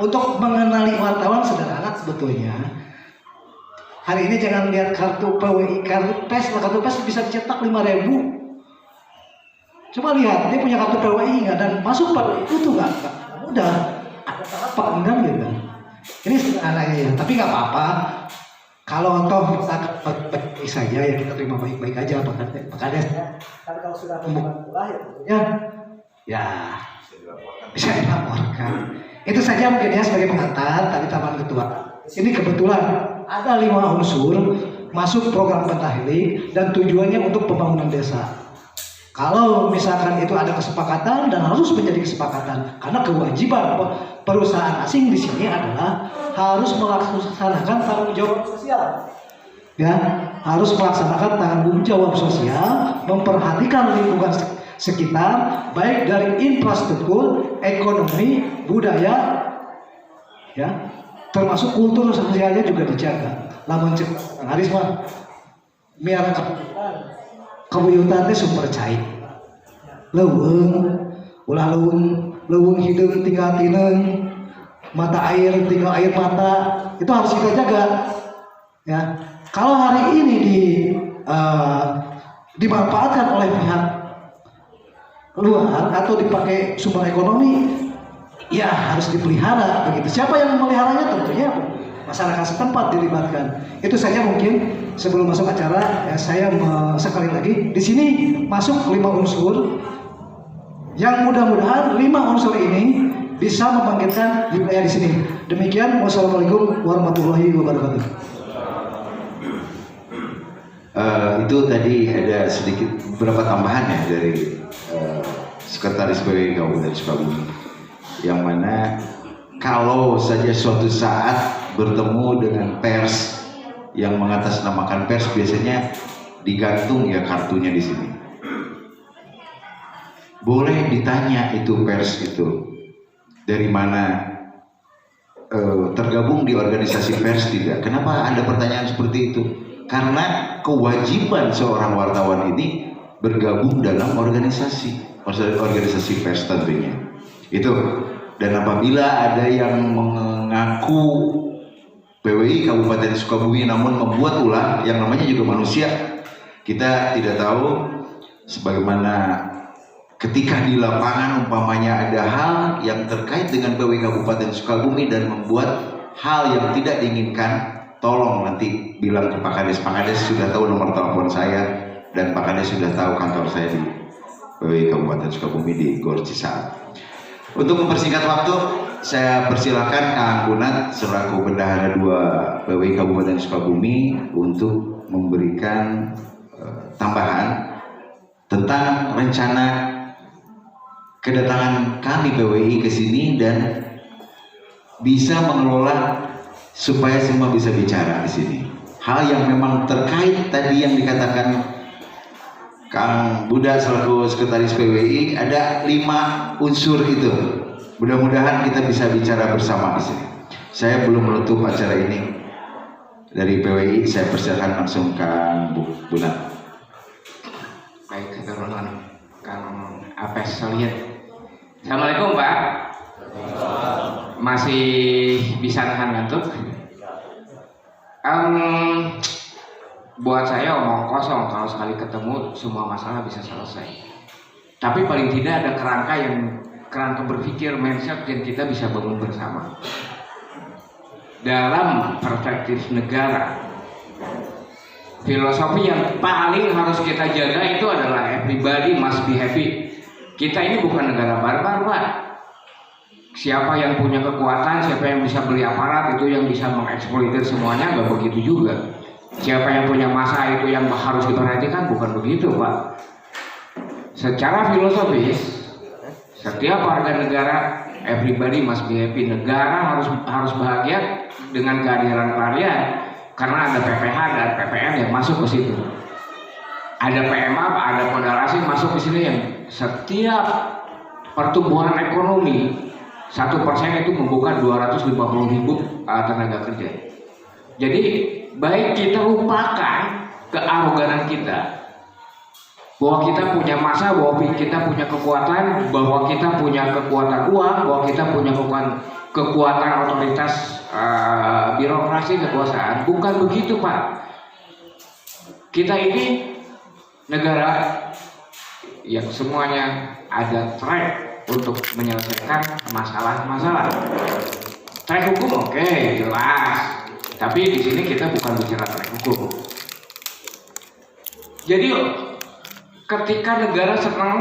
untuk mengenali wartawan sederhana sebetulnya. Hari ini jangan lihat kartu PWI, kartu PES bisa dicetak 5.000. Coba lihat, dia punya kartu PWI nggak, dan masuk PWI itu nggak mudah. Ada apa enggak gitu. Ini sederhananya ya, tapi nggak apa-apa. Kalau toh kita baik saja ya kita terima baik-baik aja Pak Kades. Tapi kalau sudah hubungan pula ya bisa dilaporkan. Itu saja mungkin ya sebagai pengantar tadi Taman Ketua. Ini kebetulan ada 5 unsur masuk program Pentahelik dan tujuannya untuk pembangunan desa. Kalau misalkan itu ada kesepakatan dan harus menjadi kesepakatan, karena kewajiban perusahaan asing di sini adalah harus melaksanakan tanggung jawab sosial. Ya, harus melaksanakan tanggung jawab sosial, memperhatikan lingkungan sekitar, baik dari infrastruktur, ekonomi, budaya, ya, termasuk kultur sosialnya juga dijaga. Lamun cek Haris mah miara kabuyutan teh super cair. Leuweung, ulah leuweung hideung tinggal tineung, mata air tinggal air mata, itu harus kita jaga. Ya, kalau hari ini dimanfaatkan oleh pihak luar atau dipakai sumber ekonomi, ya harus dipelihara begitu. Siapa yang memeliharanya? Tentunya masyarakat setempat dilibatkan. Itu saja mungkin sebelum masuk acara ya, saya sekali lagi di sini masuk 5 unsur yang mudah-mudahan 5 unsur ini bisa membangkitkan budaya di sini. Demikian, wassalamualaikum warahmatullahi wabarakatuh. Itu tadi ada sedikit beberapa tambahan ya dari Sekretaris PWI Kabupaten Sukabumi, yang mana kalau saja suatu saat bertemu dengan pers yang mengatasnamakan pers, biasanya digantung ya kartunya di sini. Boleh ditanya itu pers itu dari mana, tergabung di organisasi pers tidak? Kenapa ada pertanyaan seperti itu? Karena kewajiban seorang wartawan ini bergabung dalam organisasi pers tentunya. Itu. Dan apabila ada yang mengaku PWI Kabupaten Sukabumi namun membuat ulah, yang namanya juga manusia, kita tidak tahu. Sebagaimana ketika di lapangan umpamanya ada hal yang terkait dengan PWI Kabupaten Sukabumi dan membuat hal yang tidak diinginkan, tolong nanti bilang ke Pak Kades. Pak Kades sudah tahu nomor telepon saya, dan Pak Kades sudah tahu kantor saya di PWI Kabupaten Sukabumi di Gor Cisaat. Untuk mempersingkat waktu, saya persilakan Kang Gunat selaku Bendahara 2 PWI Kabupaten Sukabumi untuk memberikan tambahan tentang rencana kedatangan kami PWI ke sini dan bisa mengelola supaya semua bisa bicara di sini. Hal yang memang terkait tadi yang dikatakan Kang Buda selaku Sekretaris PWI, ada 5 unsur itu. Mudah-mudahan kita bisa bicara bersama di sini. Saya belum menutup acara ini. Dari PWI saya persilakan langsung Kang Buda. Baik, keturunan Kang Apes Solihin. Assalamualaikum Pak. Masih bisa nahan ngantuk? Buat saya omong kosong kalau sekali ketemu semua masalah bisa selesai. Tapi paling tidak ada kerangka berpikir, mindset yang kita bisa bangun bersama. dalam perspektif negara, filosofi yang paling harus kita jaga itu adalah everybody must be happy. Kita ini bukan negara barbar, Pak. Siapa yang punya kekuatan, siapa yang bisa beli aparat, itu yang bisa mengeksploitasi semuanya, nggak begitu juga. Siapa yang punya massa itu yang harus diperhatikan, bukan begitu, Pak. Secara filosofis, setiap warga negara everybody must be happy. Negara harus bahagia dengan kehadiran kalian, karena ada PPH dan PPN yang masuk ke situ. Ada PMA, ada modal asing masuk ke sini yang setiap pertumbuhan ekonomi 1% itu membuka 250.000 tenaga kerja. Jadi baik kita lupakan kearoganan kita, bahwa kita punya massa, bahwa kita punya kekuatan, bahwa kita punya kekuatan uang, bahwa kita punya kekuatan otoritas birokrasi kekuasaan. Bukan begitu, Pak. Kita ini negara yang semuanya ada track untuk menyelesaikan masalah-masalah. Track hukum oke, jelas. Tapi di sini kita bukan bicara track hukum. Jadi ketika negara senang,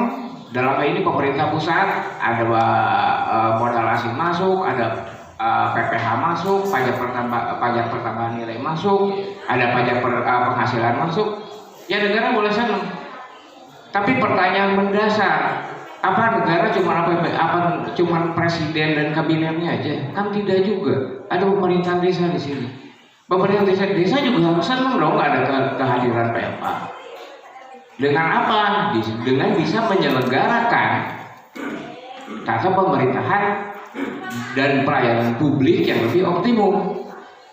dalam hal ini pemerintah pusat, ada modal asing masuk, ada PPH masuk, pajak pertambahan nilai masuk, ada pajak penghasilan masuk, ya negara boleh senang. Tapi pertanyaan mendasar, apa negara cuma presiden dan kabinetnya aja? Kan tidak juga. Ada pemerintahan desa di sini. Pemerintahan desa juga harus senang dong ada kehadiran PMA. Dengan apa? Dengan bisa menyelenggarakan tata pemerintahan dan pelayanan publik yang lebih optimum.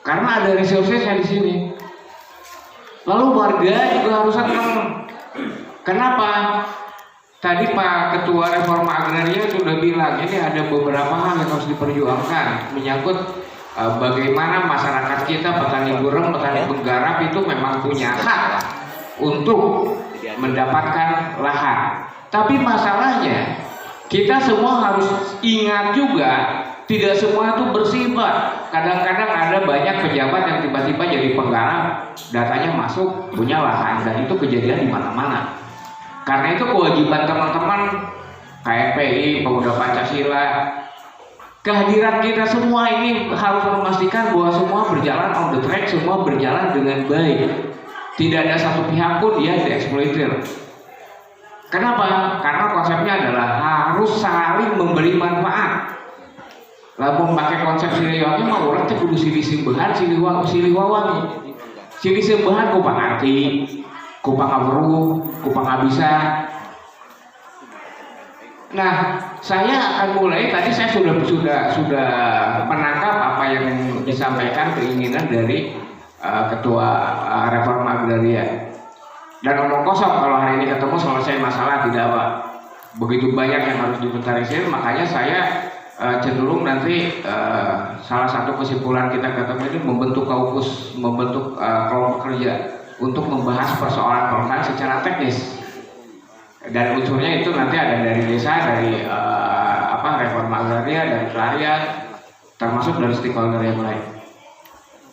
Karena ada resourcesnya di sini. Lalu warga juga harus senang. Kenapa? Tadi Pak Ketua Reforma Agraria sudah bilang ini ada beberapa hal yang harus diperjuangkan menyangkut bagaimana masyarakat kita, petani gurem, petani penggarap itu memang punya hak untuk mendapatkan lahan. Tapi masalahnya kita semua harus ingat juga tidak semua itu bersifat. Kadang-kadang ada banyak pejabat yang tiba-tiba jadi penggarap, datanya masuk punya lahan, dan itu kejadian di mana-mana. Karena itu kewajiban teman-teman KMPI, Pemuda Pancasila, kehadiran kita semua ini harus memastikan bahwa semua berjalan on the track, semua berjalan dengan baik. Tidak ada satu pihak pun yang dieksploitir. Kenapa? Karena konsepnya adalah harus saling memberi manfaat. Lalu memakai konsep siliwangi mah orang teh kudu silih simbehan, silih wawangi. Silih simbehan ku pangarti, ku pangaweruh, ku pangabisa. Nah, saya akan mulai. Tadi saya sudah menangkap apa yang disampaikan keinginan dari Ketua Reforma Agraria. Dan omong kosong kalau hari ini ketemu selesai masalah, tidak Pak. Begitu banyak yang harus diventarisir, makanya saya cenderung nanti salah satu kesimpulan kita ketemu ini membentuk kaukus, membentuk kelompok kerja untuk membahas persoalan secara teknis. Dan unsurnya itu nanti ada dari desa, dari Reforma Agraria, dari Klarian, termasuk dari stakeholder yang lain.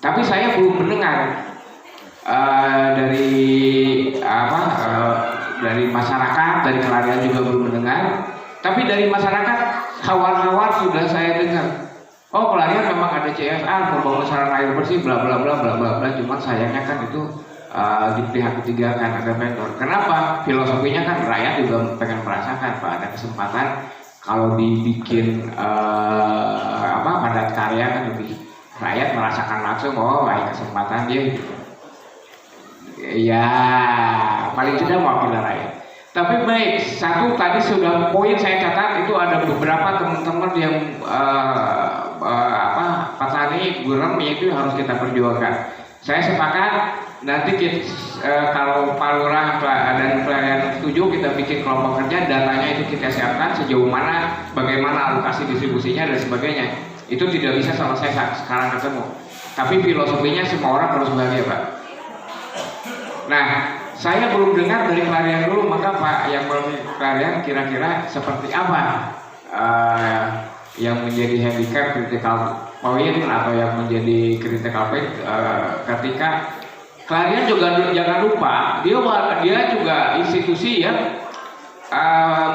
Tapi saya belum mendengar dari masyarakat, dari Klarian juga belum mendengar. Tapi dari masyarakat hawar-hawar sudah saya dengar. Oh, Klarian memang ada CSR, pembangunan sarana air bersih, bla bla bla bla bla bla. Cuman sayangnya kan itu di pihak ketiga kan ada vendor. Kenapa? Filosofinya kan rakyat juga pengen merasakan Pak, ada kesempatan kalau dibikin padat karya kan lebih rakyat merasakan langsung, oh baik kesempatan dia gitu. Ya paling tidak mewakili rakyat. Tapi baik, satu tadi sudah poin saya catat itu ada beberapa teman-teman yang petani gurem itu harus kita perjuangkan. Saya sepakat nanti kalau Pak Lurah dan Klarian setuju kita bikin kelompok kerja, datanya itu kita siapkan sejauh mana, bagaimana alokasi distribusinya dan sebagainya. Itu tidak bisa selesai sekarang ketemu. Tapi filosofinya semua orang harus bahagia Pak. Nah, saya belum dengar dari Klarian dulu, maka Pak yang melalui Klarian kira-kira seperti apa yang menjadi handicap critical poin atau yang menjadi critical point ketika kalian juga jangan lupa dia juga institusi yang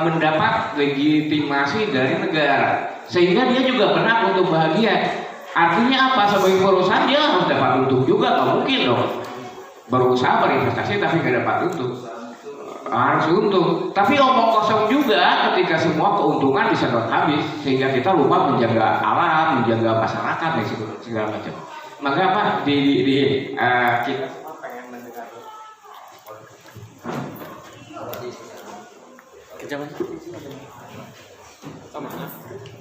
mendapat legitimasi dari negara, sehingga dia juga berhak untuk bahagia. Artinya apa? Sebagai perusahaan dia harus dapat untung juga, nggak mungkin dong berusaha berinvestasi tapi nggak dapat untung. Harus untung, tapi omong kosong juga ketika semua keuntungan disedot habis, sehingga kita lupa menjaga alam, menjaga masyarakat dan segala macam. Maka apa kita pengen mendengar.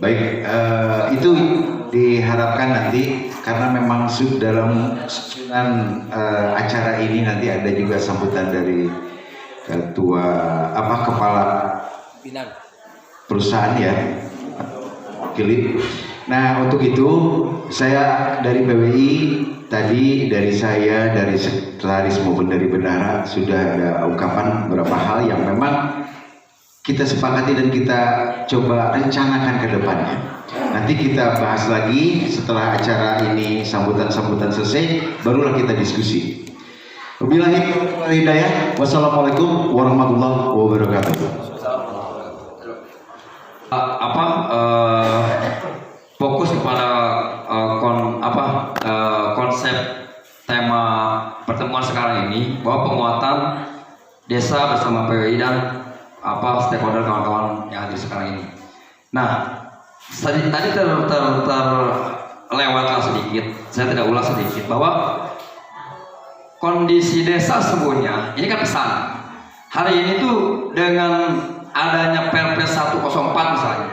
Baik, itu diharapkan nanti karena memang dalam susunan acara ini nanti ada juga sambutan dari kepala perusahaan ya, wakili. Nah untuk itu saya dari PWI tadi, dari saya, dari sekretaris maupun dari bendahara sudah ada ungkapan beberapa hal yang memang kita sepakati dan kita coba rencanakan ke depannya. Nanti kita bahas lagi setelah acara ini sambutan-sambutan selesai, barulah kita diskusi. Wabillahi hidayah. Wassalamualaikum warahmatullahi wabarakatuh. Fokus kepada konsep tema pertemuan sekarang ini, bahwa penguatan desa bersama PWI dan stakeholder kawan-kawan yang hadir sekarang ini. Nah, tadi terlewatlah sedikit, saya tidak ulas sedikit, bahwa kondisi desa sesungguhnya ini kan pesan hari ini tuh dengan adanya Perpres 104 misalnya,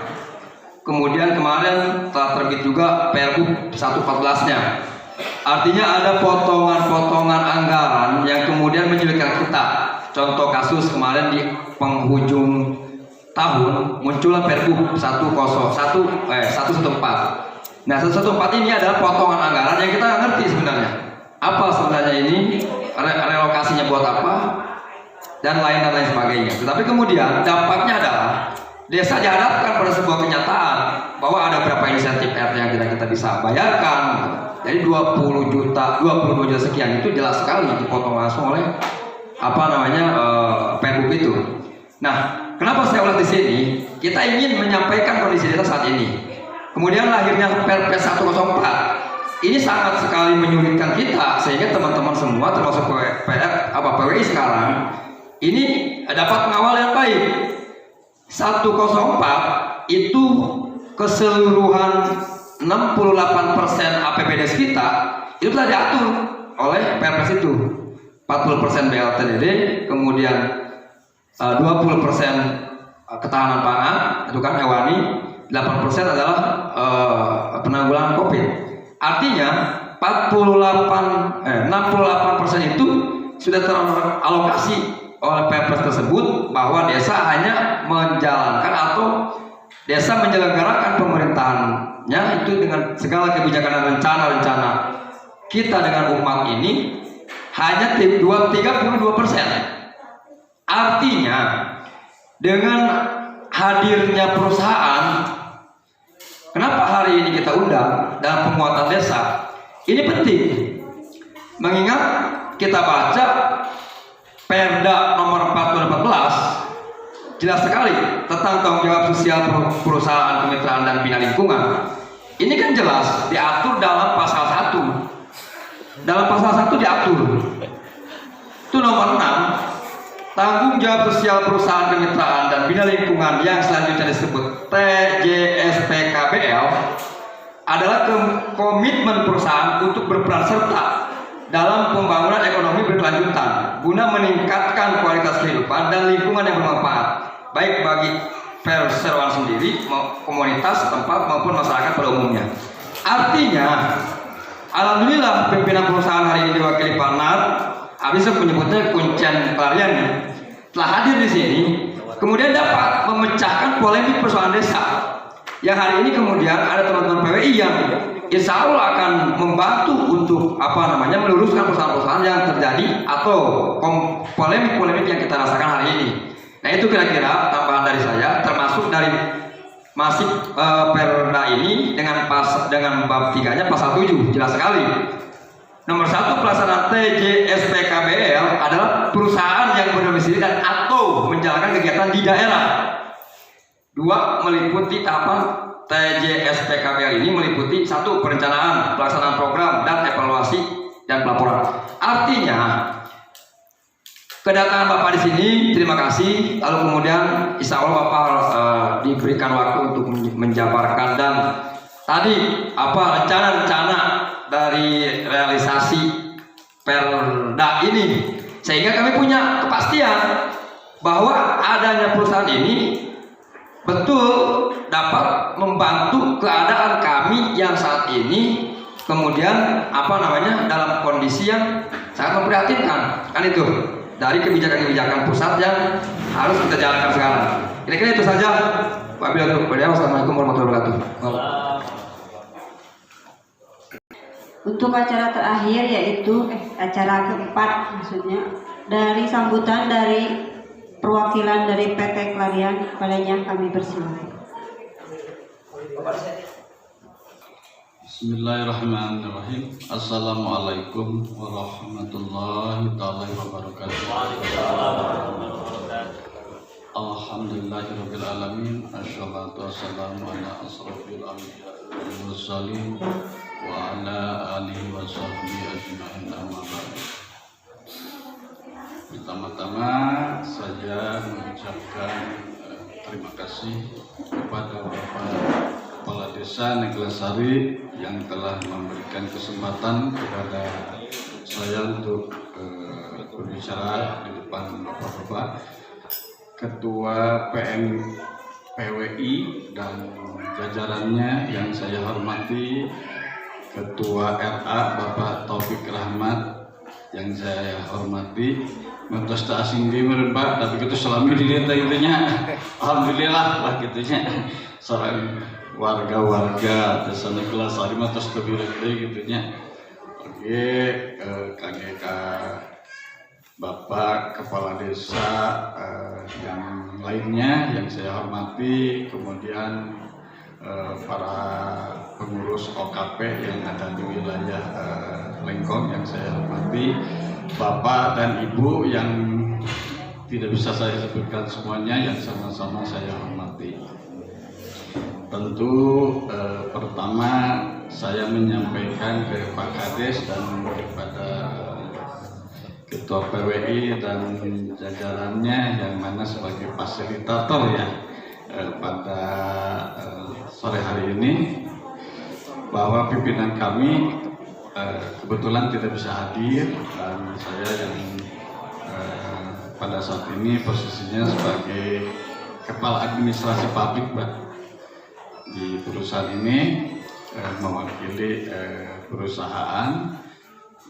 kemudian kemarin telah terbit juga Pergub 114-nya, artinya ada potongan-potongan anggaran yang kemudian menyulitkan kita. Contoh kasus kemarin di penghujung tahun muncullah Pergub 114. Nah 114 ini adalah potongan anggaran yang kita nggak ngerti sebenarnya apa sebenarnya ini, relokasinya buat apa, dan lain sebagainya. Tetapi kemudian dampaknya adalah desa dihadapkan pada sebuah kenyataan bahwa ada berapa insentif RT yang tidak kita bisa bayarkan. Jadi 22 juta sekian itu jelas sekali dipotong langsung oleh Pergub itu. Nah, kenapa saya ulas di sini? Kita ingin menyampaikan kondisi desa saat ini. Kemudian lahirnya Perpres 104. Ini sangat sekali menyulitkan kita, sehingga teman-teman semua termasuk PWI sekarang ini dapat mengawal yang baik. 104 itu keseluruhan 68% APBD kita itu telah diatur oleh Perpres itu. 40% BLTDD, kemudian 20% ketahanan pangan, itu kan hewani, 8% adalah penanggulangan COVID. Artinya 68% itu sudah teralokasi oleh Perpres tersebut, bahwa desa hanya menjalankan atau desa menyelenggarakan pemerintahannya itu dengan segala kebijakan dan rencana-rencana kita dengan umat ini hanya 32%. Artinya dengan hadirnya perusahaan, kenapa hari ini kita undang dalam penguatan desa? Ini penting, mengingat kita baca Perda nomor 4 2014 jelas sekali tentang tanggung jawab sosial perusahaan, kemitraan dan bina lingkungan. Ini kan jelas diatur dalam pasal 1. Dalam pasal 1 diatur itu nomor 6, tanggung jawab sosial perusahaan, kemitraan dan bina lingkungan yang selanjutnya disebut TJSPKBL adalah komitmen perusahaan untuk berperan serta dalam pembangunan ekonomi berkelanjutan guna meningkatkan kualitas kehidupan dan lingkungan yang bermanfaat baik bagi perseroan sendiri, komunitas setempat maupun masyarakat pada umumnya. Artinya, alhamdulillah pimpinan perusahaan hari ini diwakili Pak Nar, habis menyebutnya kuncian pelariannya, telah hadir di sini, kemudian dapat memecahkan polemik persoalan desa. Yang hari ini kemudian ada teman-teman PWI yang insya Allah akan membantu untuk meluruskan persoalan-persoalan yang terjadi atau polemik-polemik yang kita rasakan hari ini. Nah itu kira-kira tambahan dari saya, termasuk dari masih Perda ini dengan bab 3-nya pasal 7 jelas sekali. Nomor 1, pelaksanaan TJSPKBL adalah perusahaan yang berdomisili dan atau menjalankan kegiatan di daerah. 2, meliputi tahapan TJSPKBL ini meliputi 1, perencanaan, pelaksanaan program dan evaluasi dan pelaporan. Artinya kedatangan Bapak di sini terima kasih. Lalu kemudian insya Allah Bapak diberikan waktu untuk menjabarkan dan tadi apa rencana-rencana dari realisasi Perda ini, sehingga kami punya kepastian bahwa adanya perusahaan ini betul dapat membantu keadaan kami yang saat ini kemudian dalam kondisi yang sangat memprihatinkan, kan itu dari kebijakan-kebijakan pusat yang harus kita jalankan sekarang. Kira-kira itu saja. Wassalamualaikum warahmatullahi wabarakatuh. Untuk acara terakhir yaitu acara keempat maksudnya dari sambutan dari perwakilan dari PT Clarian, padanya kami persilakan. Bismillahirrahmanirrahim. Assalamualaikum warahmatullahi wabarakatuh. Alhamdulillahirabbil alamin. Assalatu wassalamu ala asrofil anbiya'i wal mursalin wa ala alihi wa sahbihi ajma'in, amma ba'd. Pertama-tama saya mengucapkan terima kasih kepada Bapak Kepala Desa Neglasari yang telah memberikan kesempatan kepada saya untuk berbicara di depan Bapak-Bapak, Ketua PWI dan jajarannya yang saya hormati, Ketua RA Bapak Taufik Rahmat yang saya hormati, mentos tak asing di merembak tapi kita selama dilihat itunya alhamdulillah lah gitunya seorang warga-warga Desa Neglasari mentos terbilang gitunya. Oke, KGK Bapak Kepala Desa yang lainnya yang saya hormati, kemudian para pengurus OKP yang ada di wilayah Lengkong yang saya hormati, Bapak dan Ibu yang tidak bisa saya sebutkan semuanya yang sama-sama saya hormati. Tentu pertama saya menyampaikan ke Pak Kades dan kepada Ketua PWI dan jajarannya yang mana sebagai fasilitator ya pada sore hari ini, bahwa pimpinan kami kebetulan tidak bisa hadir dan saya yang pada saat ini posisinya sebagai kepala administrasi pabrik Pak di perusahaan ini, mewakili perusahaan,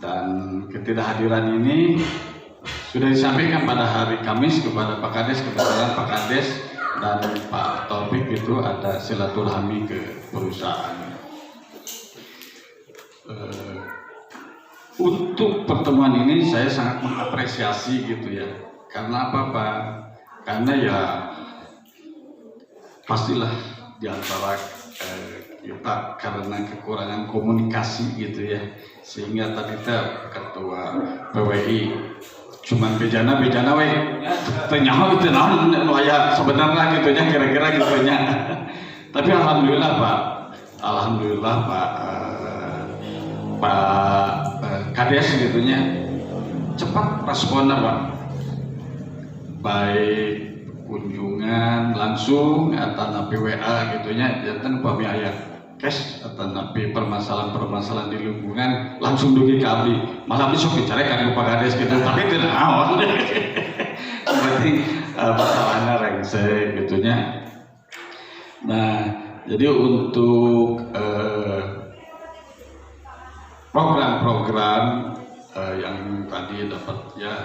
dan ketidakhadiran ini sudah disampaikan pada hari Kamis kepada Pak Kades. Kebetulan Pak Kades dan Pak Taufik itu ada silaturahmi ke perusahaan. Untuk pertemuan ini saya sangat mengapresiasi gitu ya. Karena apa Pak? Karena ya pastilah di antara kita karena kekurangan komunikasi gitu ya, sehingga tadi Ketua PWI cuman bejana we tanya itu ya sebenarnya gitunya kira-kira gitunya. Tapi alhamdulillah Pak Kades gitunya cepat responnya Pak, baik kunjungan langsung atau napi WA gitunya, jantan upami ayah kes atau napi permasalahan di lingkungan langsung dugi ke abdi, malah besok bicarakan ke Pak Kades gitu, tapi tidak awal berarti masalahnya rengsek gitunya. Nah jadi untuk program-program yang tadi dapat ya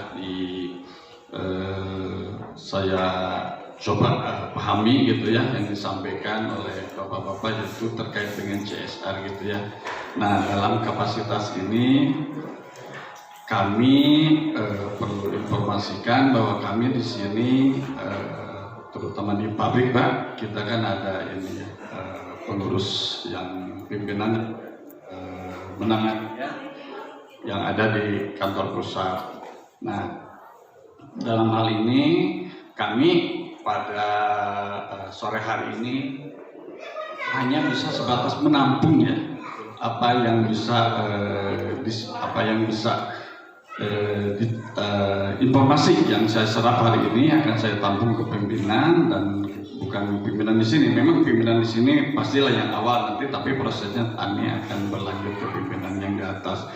saya coba pahami gitu ya yang disampaikan oleh bapak-bapak, yaitu terkait dengan CSR gitu ya. Nah dalam kapasitas ini kami perlu informasikan bahwa kami di sini terutama di pabrik Pak, kita kan ada ini pengurus yang pimpinan menangani yang ada di kantor pusat. Nah, dalam hal ini kami pada sore hari ini hanya bisa sebatas menampung ya apa yang bisa informasi yang saya serap hari ini akan saya tampung ke pimpinan, dan bukan pimpinan di sini, memang pimpinan di sini pastilah yang awal nanti, tapi prosesnya kami akan berlanjut ke pimpinan yang di atas.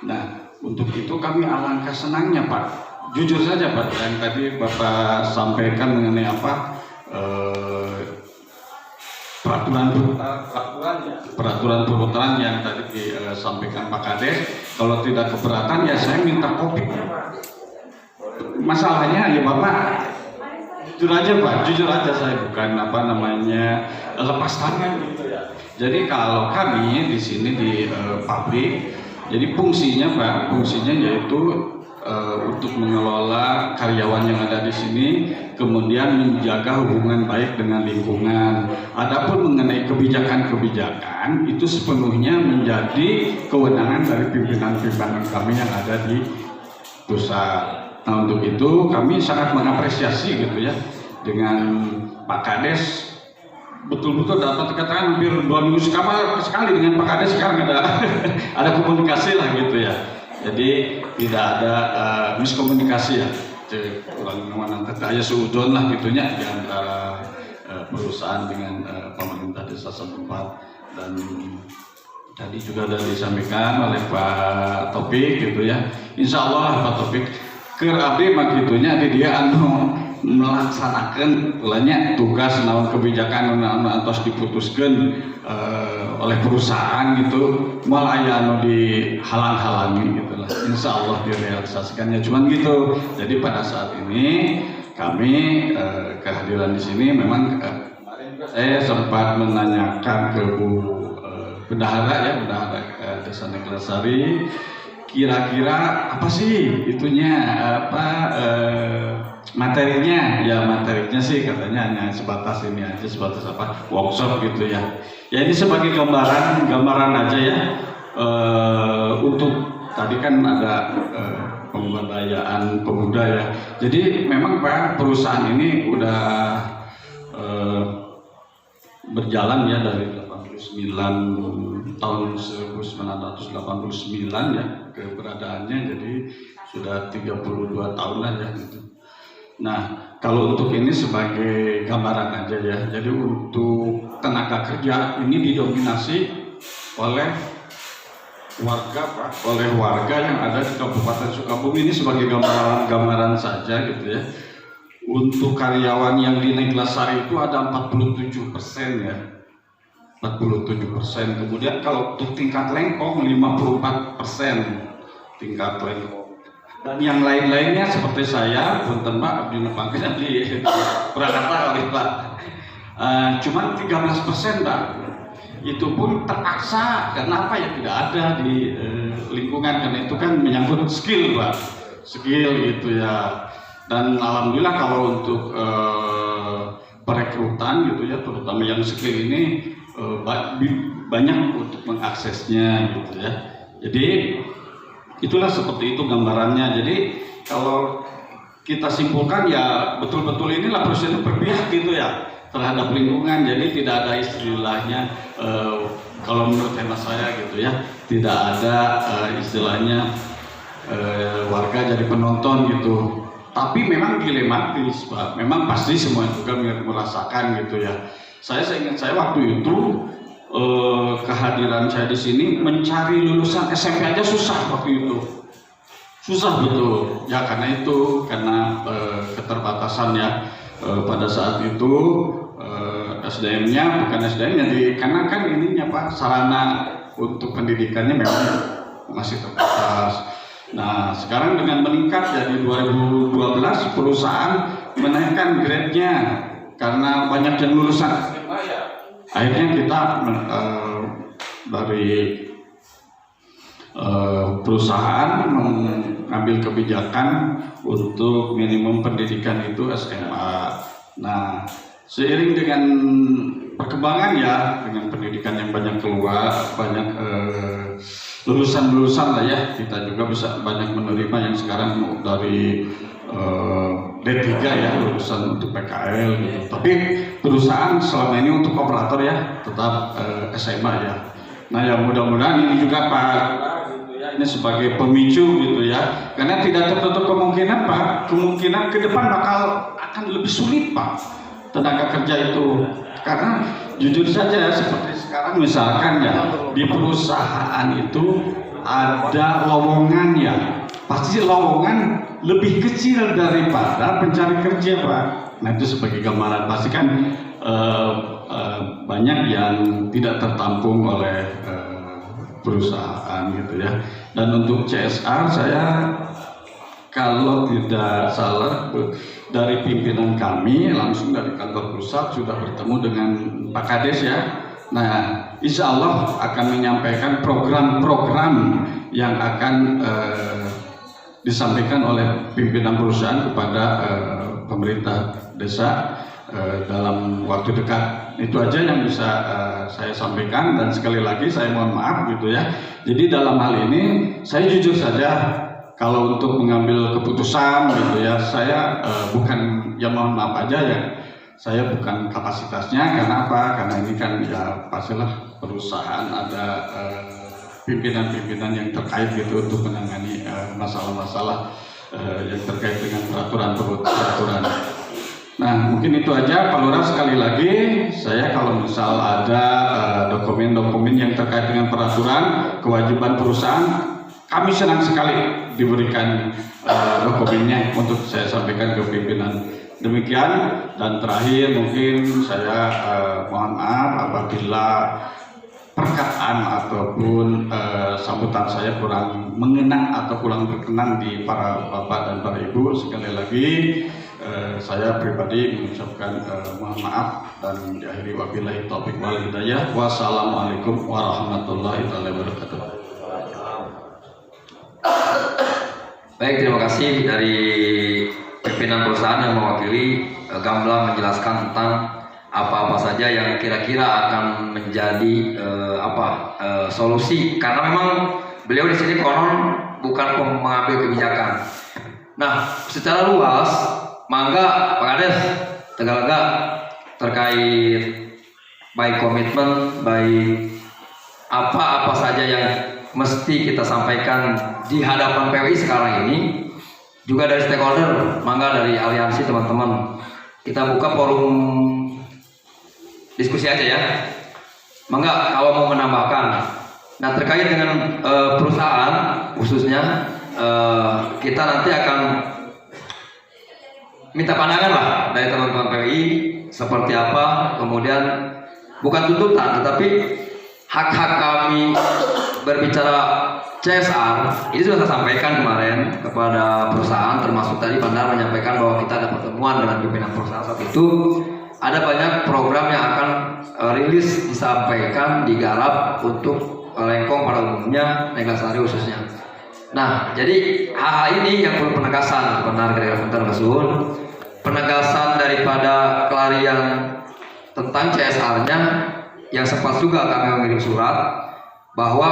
Nah, untuk itu kami alangkah senangnya Pak, jujur saja Pak, yang tadi Bapak sampaikan mengenai apa peraturan peraturan yang tadi disampaikan Pak Kades. Kalau tidak keberatan ya saya minta kopi. Masalahnya ya Bapak, jujur aja Pak, jujur aja saya bukan lepas tangan gitu ya. Jadi kalau kami di sini di pabrik, jadi fungsinya Pak, fungsinya yaitu untuk mengelola karyawan yang ada di sini, kemudian menjaga hubungan baik dengan lingkungan. Adapun mengenai kebijakan-kebijakan itu sepenuhnya menjadi kewenangan dari pimpinan-pimpinan kami yang ada di pusat. Nah, untuk itu kami sangat mengapresiasi gitu ya dengan Pak Kades, betul-betul dapat dikatakan hampir 2 minggu sekali dengan Pak Kades sekarang ada komunikasi lah gitu ya. Jadi tidak ada miskomunikasi ya, kurang mana tetaya seudon lah gitunya di antara perusahaan dengan pemerintah desa setempat. Dan tadi juga sudah disampaikan oleh Pak Topik gitu ya. Insya Allah Pak Topik keur abdi mah gitunya dia melaksanakan ulanya tugas naon kebijakan naon antos diputuskan oleh perusahaan gitu, malah aya anu dihalang-halangi gitu lah. Insya Allah direalisasikannya cuman gitu. Jadi pada saat ini kami kehadiran di sini memang saya sempat menanyakan ke Bu Bendahara Desa Neglasari, kira-kira apa sih itunya materinya sih katanya hanya sebatas ini aja, sebatas workshop gitu ya. Ya ini sebagai gambaran aja ya, untuk tadi kan ada pemberdayaan pemuda ya. Jadi memang Pak, perusahaan ini udah berjalan ya dari tahun 1989 ya keberadaannya, jadi sudah 32 tahunan ya gitu. Nah, kalau untuk ini sebagai gambaran aja ya. Jadi untuk tenaga kerja ini didominasi oleh warga Pak, oleh warga yang ada di Kabupaten Sukabumi. Ini sebagai gambaran saja gitu ya. Untuk karyawan yang di Neglasari itu ada 47% ya. 47%. Kemudian kalau untuk tingkat lengkong 54% tingkat lengkong. Dan yang lain-lainnya seperti saya, punten Pak, abdi nepangkeun di Purwakarta kali Pak. Cuman 13% Pak. Itu pun terpaksa karena apa ya, tidak ada di lingkungan, karena itu kan menyangkut skill Pak. Skill gitu ya. Dan alhamdulillah kalau untuk perekrutan gitu ya, terutama yang skill ini banyak untuk mengaksesnya gitu ya. Jadi itulah seperti itu gambarannya. Jadi kalau kita simpulkan ya betul-betul inilah perusahaan berpihak gitu ya terhadap lingkungan. Jadi tidak ada istilahnya kalau menurut hemat saya gitu ya, tidak ada istilahnya warga jadi penonton gitu. Tapi memang dilematis Pak. Memang pasti semua juga merasakan gitu ya. Saya ingat saya waktu itu kehadiran saya di sini mencari lulusan SMP aja susah waktu itu, susah betul ya, karena keterbatasan ya pada saat itu SDM-nya bukan SDM-nya karena kan ininya Pak, sarana untuk pendidikannya memang masih terbatas. Nah sekarang dengan meningkat jadi 2012 perusahaan menaikkan grade-nya karena banyak yang lulusan SMA ya. Akhirnya kita dari perusahaan mengambil kebijakan untuk minimum pendidikan itu SMA. Nah, seiring dengan perkembangan ya, dengan pendidikan yang banyak keluar, banyak lulusan-lulusan lah ya, kita juga bisa banyak menerima yang sekarang dari D3 ya, lulusan untuk PKL gitu. Tapi perusahaan selama ini untuk operator ya tetap SMA ya. Nah ya mudah-mudahan ini juga Pak gitu ya, ini sebagai pemicu gitu ya, karena tidak tertutup kemungkinan Pak, kemungkinan ke depan akan lebih sulit Pak tenaga kerja itu, karena jujur saja seperti sekarang misalkan ya di perusahaan itu ada lowongan ya, pasti lowongan lebih kecil daripada pencari kerja Pak. Nah itu sebagai gambaran, pasti kan banyak yang tidak tertampung oleh perusahaan gitu ya. Dan untuk CSR saya kalau tidak salah dari pimpinan kami langsung dari kantor pusat sudah bertemu dengan Pak Kades ya. Nah insya Allah akan menyampaikan program-program yang akan disampaikan oleh pimpinan perusahaan kepada pemerintah desa dalam waktu dekat. Itu aja yang bisa saya sampaikan, dan sekali lagi saya mohon maaf gitu ya. Jadi dalam hal ini saya jujur saja kalau untuk mengambil keputusan gitu ya, saya bukan, ya mohon maaf aja ya, saya bukan kapasitasnya. Karena apa? Karena ini kan ya pastilah perusahaan ada pimpinan-pimpinan yang terkait gitu untuk menangani masalah-masalah yang terkait dengan peraturan. Nah mungkin itu aja Pak Lurah. Sekali lagi saya kalau misal ada dokumen-dokumen yang terkait dengan peraturan kewajiban perusahaan, kami senang sekali diberikan dokumennya untuk saya sampaikan ke pimpinan. Demikian, dan terakhir mungkin saya mohon maaf apabila perkataan ataupun sambutan saya kurang mengena atau kurang berkenan di para bapak dan para ibu. Sekali lagi saya pribadi mengucapkan mohon maaf, dan diakhiri wabillahi taufiq wal hidayah. Wassalamualaikum warahmatullahi wabarakatuh. Baik, terima kasih dari pimpinan perusahaan yang mewakili gamblang menjelaskan tentang apa-apa saja yang kira-kira akan menjadi solusi, karena memang beliau di sini konon bukan mengambil kebijakan. Nah, secara luas, mangga Pak Kades Tegalega terkait baik komitmen, baik apa-apa saja yang mesti kita sampaikan di hadapan PWI sekarang ini, juga dari stakeholder, mangga dari aliansi teman-teman, kita buka forum diskusi aja ya. Mangga kalau mau menambahkan. Nah terkait dengan perusahaan khususnya, kita nanti akan minta pandangan lah dari teman-teman PWI seperti apa, kemudian bukan tuntutan tetapi hak-hak kami berbicara CSR ini sudah saya sampaikan kemarin kepada perusahaan, termasuk tadi Pandar menyampaikan bahwa kita ada pertemuan dengan pimpinan perusahaan saat itu. Ada banyak program yang akan rilis disampaikan, digarap untuk Lengkong pada umumnya, Neglasari khususnya. Nah, jadi hal-hal ini yang perlu penegasan, benar kira-kira Kesun, penegasan daripada kelarian tentang CSR-nya, yang sempat juga kami mengirim surat bahwa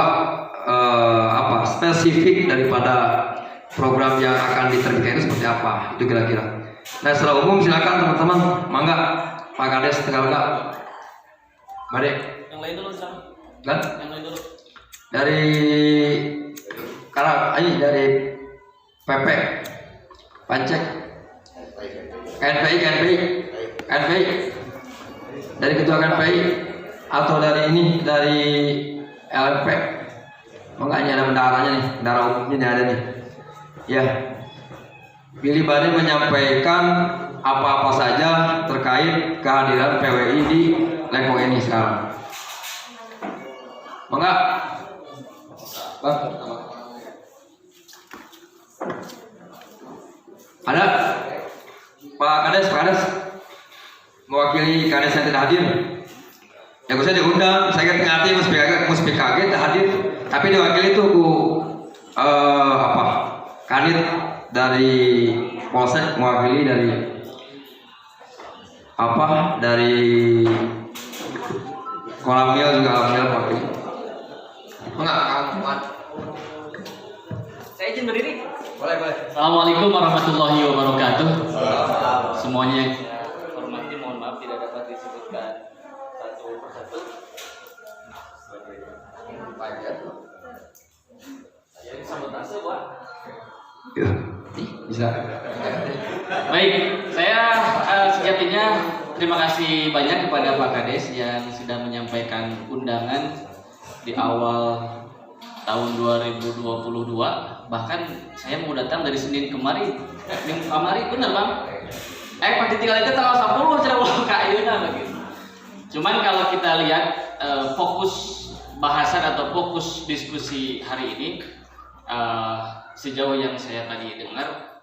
spesifik daripada program yang akan diterbitkan itu seperti apa, itu kira-kira. Nah, secara umum silakan teman-teman, mangga Pak Kades Tegalega. Mari. Yang lain dulu, Kan? Yang lain dulu. Dari dari PP Pancek KNPI dari ketua KNPI atau dari LMP. Makanya ada bendaranya nih, bendara umumnya nih ada nih. Ya, Billy Bade menyampaikan apa-apa saja terkait kehadiran PWI di Lengkong ini sekarang. Mangga, Bang. Ada Pak Kades mewakili Kades yang tidak hadir. Ya saya diundang, saya ngerti Mas PKG tidak hadir, tapi diwakili itu Kanit dari Polsek, mewakili dari apa dari kolam mil juga alhamdulillah pakai. Enggak, saya izin berdiri. Boleh. Assalamualaikum warahmatullahi wabarakatuh. Semuanya hormati, mohon maaf tidak dapat disebutkan satu persatu. Jadi sabotase, Pak. Ya, bisa. Baik, saya sejatinya terima kasih banyak kepada Pak Kades yang sudah menyampaikan undangan di awal tahun 2022. Bahkan saya mau datang dari Senin kemarin, Minggu kemarin, bener Bang? Pasti tinggal itu tanggal 10 cara ulang kayunya begitu. Cuman kalau kita lihat fokus bahasan atau fokus diskusi hari ini, sejauh yang saya tadi dengar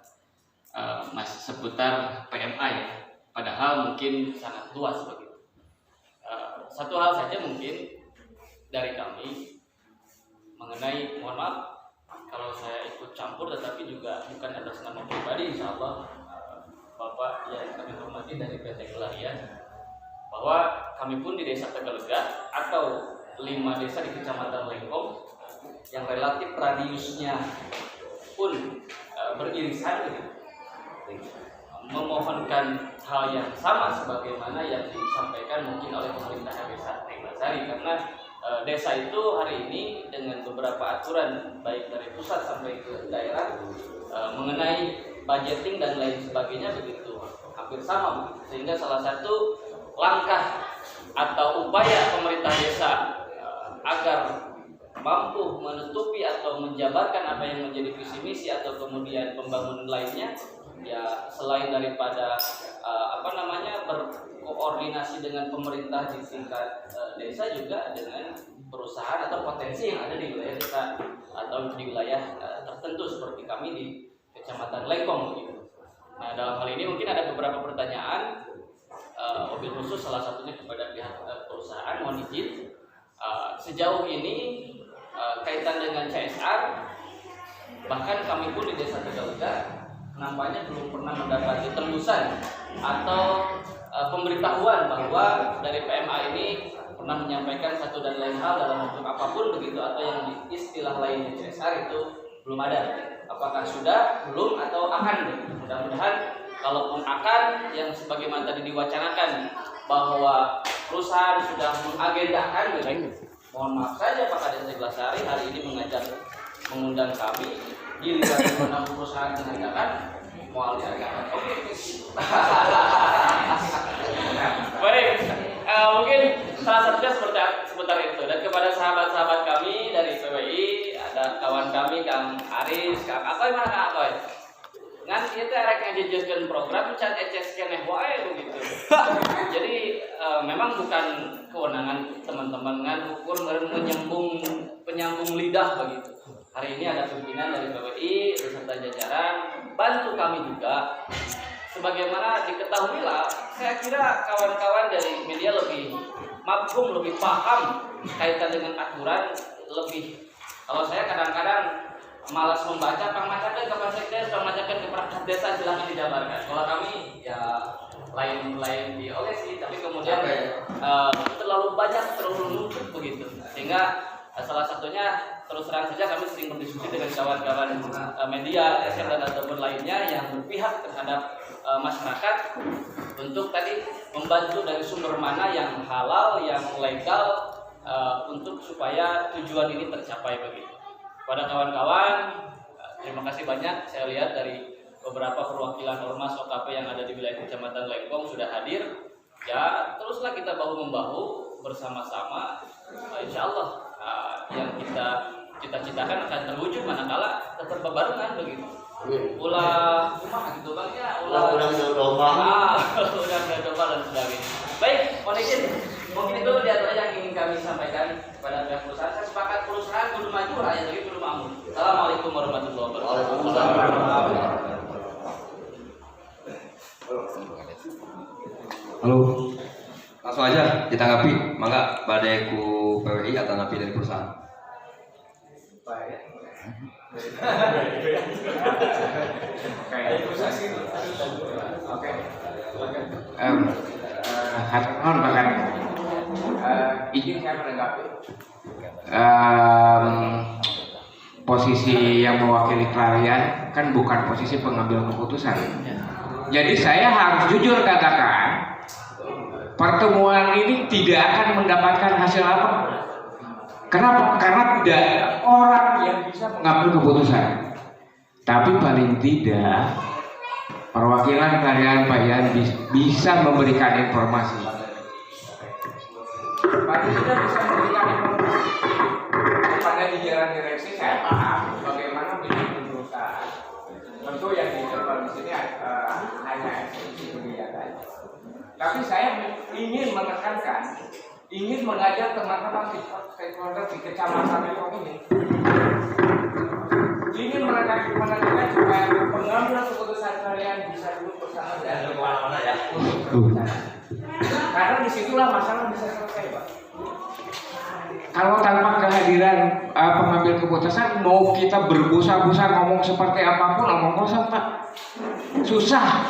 masih seputar PMA ya. Padahal mungkin sangat luas begitu. Satu hal saja mungkin dari kami mengenai, mohon maaf kalau saya ikut campur, tetapi juga bukan atas nama pribadi, insya Allah Bapak yang kami hormati dari PT Kelarian, bahwa kami pun di Desa Tegalega atau 5 desa di Kecamatan Lengkong yang relatif radiusnya pun beririsan gitu, memohonkan hal yang sama sebagaimana yang disampaikan mungkin oleh pemerintah Desa Neglasari, karena desa itu hari ini dengan beberapa aturan baik dari pusat sampai ke daerah mengenai budgeting dan lain sebagainya begitu hampir sama begitu. Sehingga salah satu langkah atau upaya pemerintah desa agar mampu menutupi atau menjabarkan apa yang menjadi visi misi atau kemudian pembangunan lainnya, ya selain daripada berkoordinasi dengan pemerintah di tingkat desa, juga dengan perusahaan atau potensi yang ada di wilayah desa atau di wilayah tertentu seperti kami di Kecamatan Lengkong gitu. Nah, dalam hal ini mungkin ada beberapa pertanyaan, mobil khusus salah satunya kepada pihak perusahaan, mohon izin. Sejauh ini kaitan dengan CSR, bahkan kami pun di Desa Tegalega nampaknya belum pernah mendapati tembusan atau pemberitahuan bahwa dari PMA ini pernah menyampaikan satu dan lain hal dalam bentuk apapun begitu, atau yang istilah lainnya CSR itu belum ada. Apakah sudah, belum, atau akan? Mudah-mudahan kalaupun akan, yang sebagaimana tadi diwacanakan bahwa perusahaan sudah mengagendakan, mohon maaf saja Pak Kades Neglasari hari ini mengundang kami, giliran menang perusahaan mengadakan mau diadakan. Oke. Baik, mungkin salah satunya seputar itu. Dan kepada sahabat-sahabat kami dari PWI, ada kawan kami Kang Aris, Kang Akoy, mana Kang Akoy? Ngan kita rek ngajejeuskeun program can eces keneh wae begitu. Jadi memang bukan kewenangan teman-teman ngan ukur penyambung lidah begitu. Hari ini ada pimpinan dari PWI beserta jajaran bantu kami juga. Sebagaimana diketahui lah, saya kira kawan-kawan dari media lebih mafhum, lebih paham kaitan dengan aturan lebih. Kalau saya kadang-kadang malas membaca, pangmacakan ke Sekdes, pangmacakan ke perangkat desa, silahkan dijabarkan. Kalau kami ya lain diolesi, tapi kemudian terlalu banyak, terlalu numpuk begitu. Sehingga salah satunya terus terang saja kami sering berdiskusi dengan kawan-kawan media, SM dan ataupun lainnya yang berpihak terhadap masyarakat untuk tadi membantu dari sumber mana yang halal, yang legal untuk supaya tujuan ini tercapai begitu. Pada kawan-kawan, terima kasih banyak. Saya lihat dari beberapa perwakilan ormas OKP yang ada di wilayah Kecamatan Lengkong sudah hadir. Ya, teruslah kita bahu-membahu bersama-sama. Insya Allah yang kita cita-citakan akan terwujud manakala tetap bebarengan begitu. Ulah rumah gitu Bang ya, udah domba dan sebagainya. Baik, mohon izin. Mungkin itu di antara yang ingin kami sampaikan kepada pihak perusahaan. Saya sepakat perusahaan kudu maju, rakyat lagi kudu makmur. Assalamualaikum warahmatullahi wabarakatuh. Halo. Langsung aja ditanggapi, mangga badai ku PWI atau tanggapi dari perusahaan. Haturnuhun Pak Kari. Izin saya menanggapi. Posisi yang mewakili klarian kan bukan posisi pengambil keputusan. Jadi saya harus jujur katakan pertemuan ini tidak akan mendapatkan hasil apa. Kenapa? Karena tidak ada orang yang bisa mengambil keputusan. Tapi paling tidak perwakilan klarian Pak Yan bisa memberikan informasi. Paling tidak bisa memberikan informasi kepada jajaran direksi. Saya paham bagaimana bisnis perusahaan. Tentu yang dicoba di sini hanya eksekusi kebijakan. Tapi saya ingin menekankan, ingin mengajak teman-teman stakeholder di kecamatan ini, ingin menekankan supaya pengambilan keputusan kalian bisa duduk bersama dan kemana-mana ya. Karena disitulah masalah bisa selesai, Pak. Kalau tanpa kehadiran pengambil keputusan, mau kita berbusa-busa ngomong seperti apapun, omong kosong, Pak. Susah.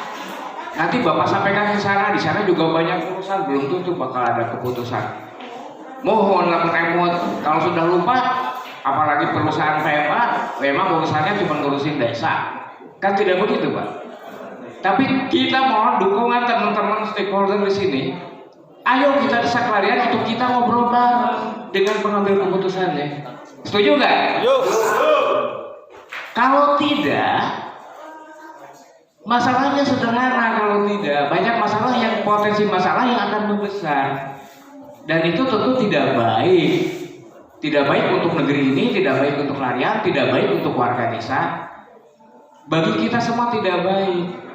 Nanti Bapak sampaikan ke sana, di sana juga banyak urusan, belum tentu bakal ada keputusan. Mohon lemot-lemot, kalau sudah lupa, apalagi perusahaan PMA, memang urusannya cuma ngurusin desa. Kan tidak begitu, Pak. Tapi kita mohon dukungan teman-teman stakeholder di sini. Ayo kita desak klarian untuk kita ngobrol bareng dengan pengambil keputusannya. Setuju nggak? Kalau tidak, masalahnya sederhana. Kalau tidak, banyak masalah yang potensi masalah yang akan membesar. Dan itu tentu tidak baik. Tidak baik untuk negeri ini, tidak baik untuk klarian, tidak baik untuk warga desa. Bagi kita semua tidak baik.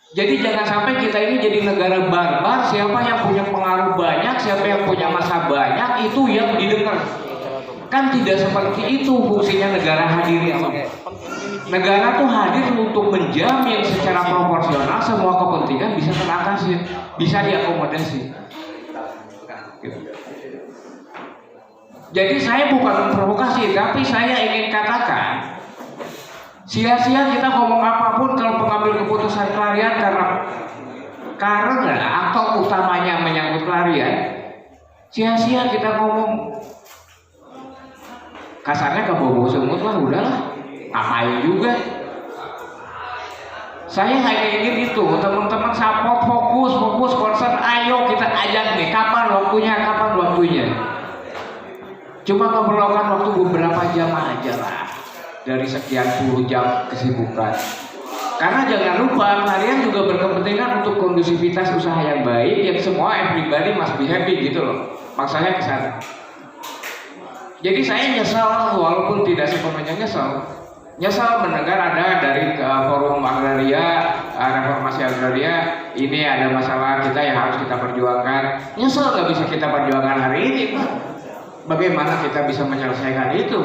Jadi jangan sampai kita ini jadi negara barbar. Siapa yang punya pengaruh banyak, siapa yang punya masa banyak, itu yang didengar. Kan tidak seperti itu fungsinya negara hadir ini. Negara tuh hadir untuk menjamin secara proporsional semua kepentingan bisa teratasi, bisa diakomodasi. Jadi saya bukan memprovokasi, tapi saya ingin katakan sia-sia kita ngomong apapun kalau pengambil keputusan klarian karena aktor utamanya menyangkut klarian. Sia-sia kita ngomong, kasarnya ke bobo semut lah, udahlah, ngapain juga. Saya hanya ingin itu, teman-teman support, fokus, concern, ayo kita ajak nih, kapan waktunya. Cuma memerlukan waktu beberapa jam aja lah, dari sekian puluh jam kesibukan. Karena jangan lupa, kalian juga berkepentingan untuk kondusivitas usaha yang baik, yang semua everybody must be happy gitu loh. Maksudnya ke sana. Jadi saya nyesal, walaupun tidak sepenuhnya nyesal mendengar ada dari forum agraria, reformasi agraria, ini ada masalah kita yang harus kita perjuangkan. Nyesal nggak bisa kita perjuangkan hari ini, Pak. Bagaimana kita bisa menyelesaikan itu?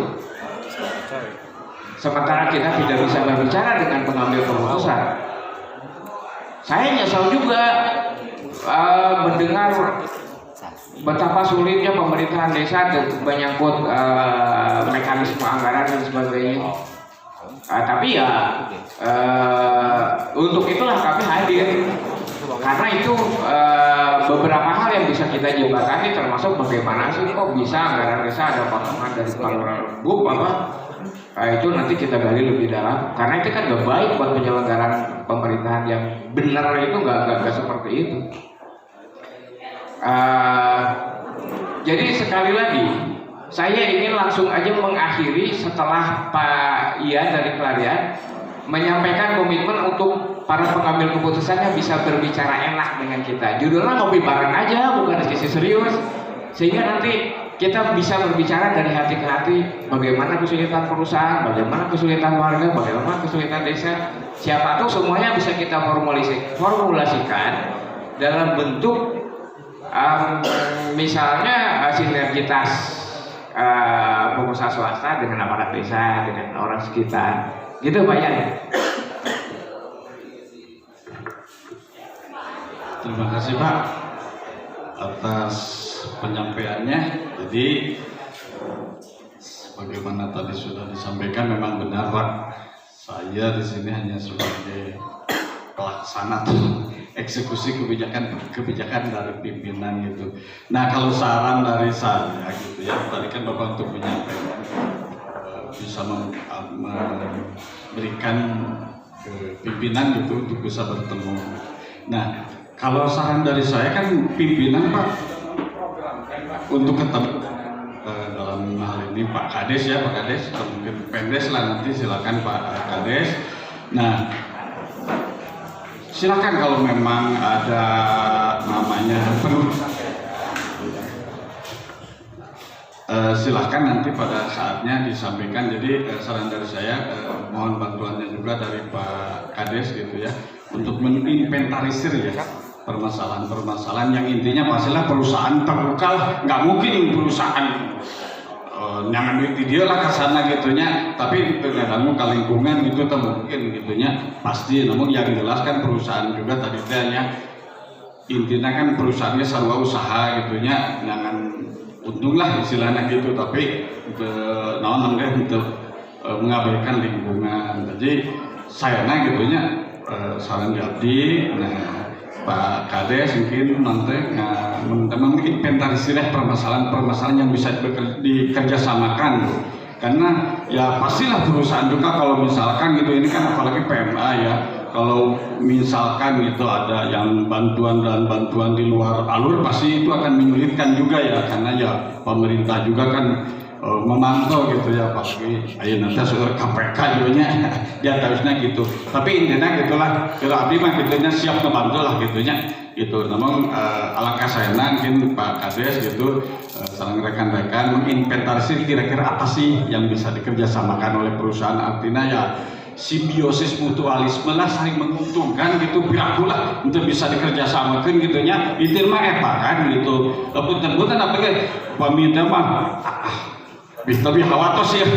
Sementara kita tidak bisa berbicara dengan pengambil keputusan. Saya nyesal juga mendengar betapa sulitnya pemerintahan desa menyangkut mekanisme anggaran dan sebagainya. Tapi ya untuk itulah kami hadir, karena itu beberapa hal yang bisa kita jembatani, termasuk bagaimana sih kok bisa anggaran desa ada potongan dari Kalurabup apa. Itu nanti kita gali lebih dalam, karena itu kan gak baik buat penyelenggaraan pemerintahan yang benar, itu gak seperti itu. Jadi sekali lagi saya ingin langsung aja mengakhiri setelah Pak Ian dari Klarian menyampaikan komitmen untuk para pengambil keputusannya bisa berbicara enak dengan kita. Judulnya ngopi bareng aja, bukan diskusi serius, sehingga nanti kita bisa berbicara dari hati ke hati, bagaimana kesulitan perusahaan, bagaimana kesulitan warga, bagaimana kesulitan desa. Siapa tahu semuanya bisa kita formulasikan dalam bentuk misalnya sinergitas pengusaha swasta dengan aparat desa, dengan orang sekitar, gitu Pak Yan. Terima kasih Pak atas penyampaiannya. Jadi sebagaimana tadi sudah disampaikan, memang benar Pak. Saya di sini hanya sebagai pelaksana atau eksekusi kebijakan dari pimpinan gitu. Nah kalau saran dari saya gitu ya, tadi kan Bapak untuk menyampaikan bisa memberikan ke pimpinan gitu untuk bisa bertemu. Nah kalau saran dari saya kan pimpinan Pak untuk ketemu dalam hal ini Pak Kades ya, Pak Kades atau mungkin Pendes lah, nanti silakan Pak Kades. Nah silakan kalau memang ada namanya perlu silakan nanti pada saatnya disampaikan. Jadi saran dari saya mohon bantuannya juga dari Pak Kades gitu ya untuk menginventarisir ya permasalahan-permasalahan yang intinya pastilah perusahaan terbuka, nggak mungkin perusahaan jangan duit di dia lah kesana gitunya, tapi terkadang ke lingkungan gitu tak mungkin gitunya pasti. Namun yang jelas kan perusahaan juga tadi tanya intinya kan perusahaannya sarwa usaha gitunya, jangan untung lah istilahnya gitu, tapi naon untuk mengabaikan lingkungan. Jadi saya gitunya saran jadi Pak Kades mungkin nanti menginventarisir permasalahan-permasalahan yang bisa dikerjasamakan, karena ya pastilah perusahaan juga kalau misalkan gitu, ini kan apalagi PMA ya, kalau misalkan gitu ada yang bantuan dan bantuan di luar alur pasti itu akan menyulitkan juga ya, karena ya pemerintah juga kan memantau gitu ya pasti. Ayo nanti sudah KPK juga ya harusnya gitu. Tapi intinya gitulah, kalau abdi mah gitunya siap ngebantu lah gitunya gitu. Namun alangkah sayangnya mungkin Pak Kades gitu sareng rekan-rekan menginventarisir kira-kira apa sih yang bisa dikerjasamakan oleh perusahaan, artinya ya simbiosis mutualisme lah, saling menguntungkan gitu, pirakulah untuk bisa dikerjasamakan gitunya. Itu mah kan gitu. Punten-punten apa ke paminta mah tapi khawatir ya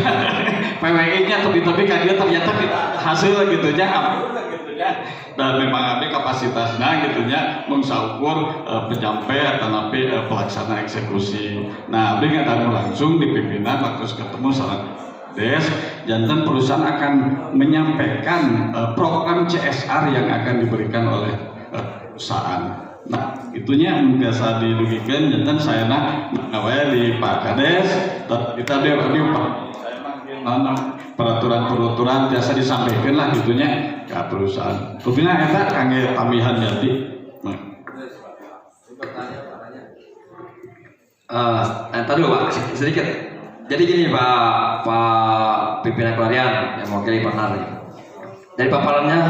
PWI-nya tapi kan dia ternyata hasil gitunya dan memang ada kapasitasnya gitunya mengukur penyampai atau napi pelaksana eksekusi. Nah abdi ngadang langsung di pimpinan terus ketemu salah des, jantan perusahaan akan menyampaikan program CSR yang akan diberikan oleh perusahaan. Nah, itunya biasa dirugikan, jantan saya awalnya di Pak Kades, kita dia Pak peraturan biasa disampaikan lah gitunya ke perusahaan. Rupanya eta kangge tambahan jadi. Tadi Pak sedikit. Jadi gini Pak pimpinan Klarian yang mewakili partner. Dari paparannya